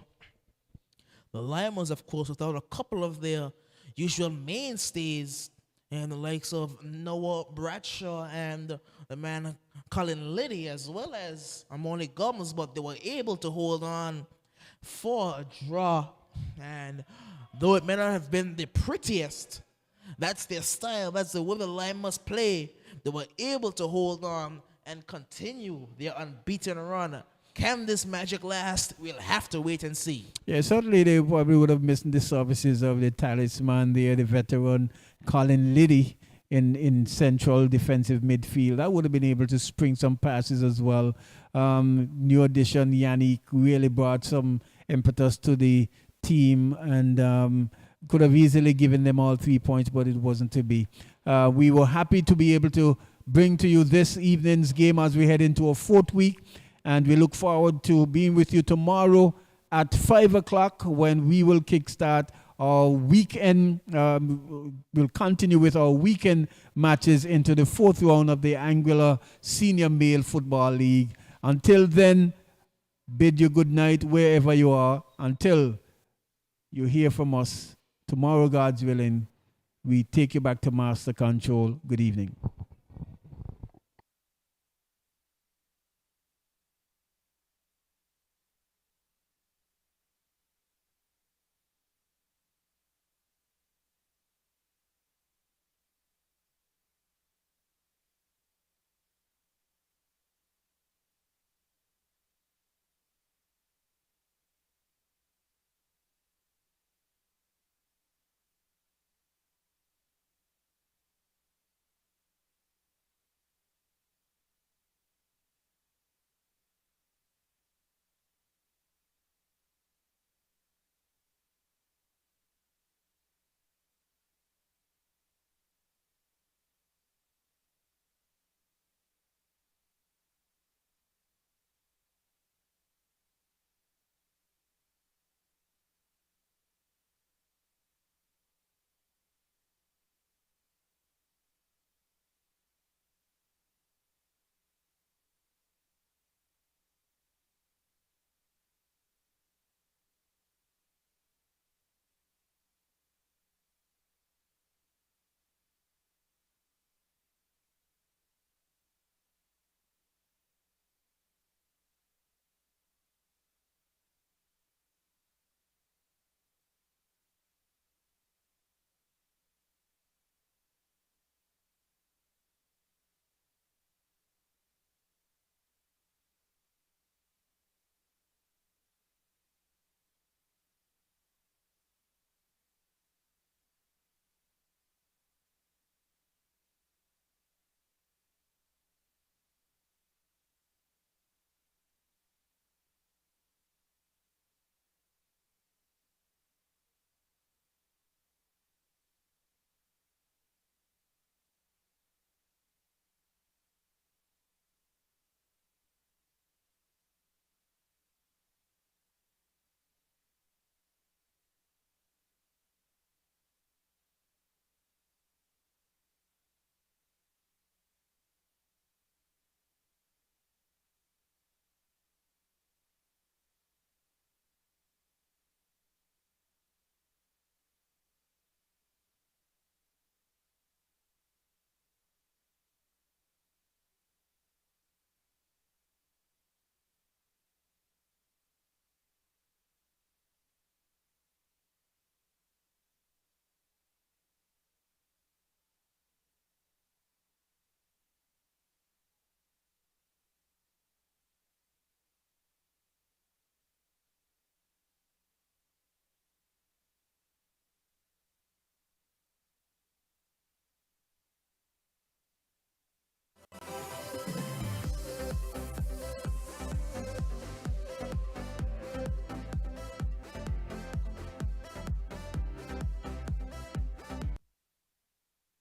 the Lymers, of course, without a couple of their usual mainstays and the likes of Noah Bradshaw and the man Colin Liddy, as well as Amoni Gums, but they were able to hold on for a draw. And though it may not have been the prettiest, that's their style, that's the way the Lymers play. They were able to hold on and continue their unbeaten run Can this magic last? We'll have to wait and see. Yeah, certainly they probably would have missed the services of the talisman there, the veteran Colin Liddy in central defensive midfield. I would have been able to spring some passes as well. New addition Yannick really brought some impetus to the team and could have easily given them all 3 points, but it wasn't to be. We were happy to be able to bring to you this evening's game as we head into a fourth week. And we look forward to being with you tomorrow at 5 o'clock when we will kickstart our weekend. We'll continue with our weekend matches into the fourth round of the Angular Senior Male Football League. Until then, bid you good night wherever you are. Until you hear from us tomorrow, God's willing, we take you back to Master Control. Good evening.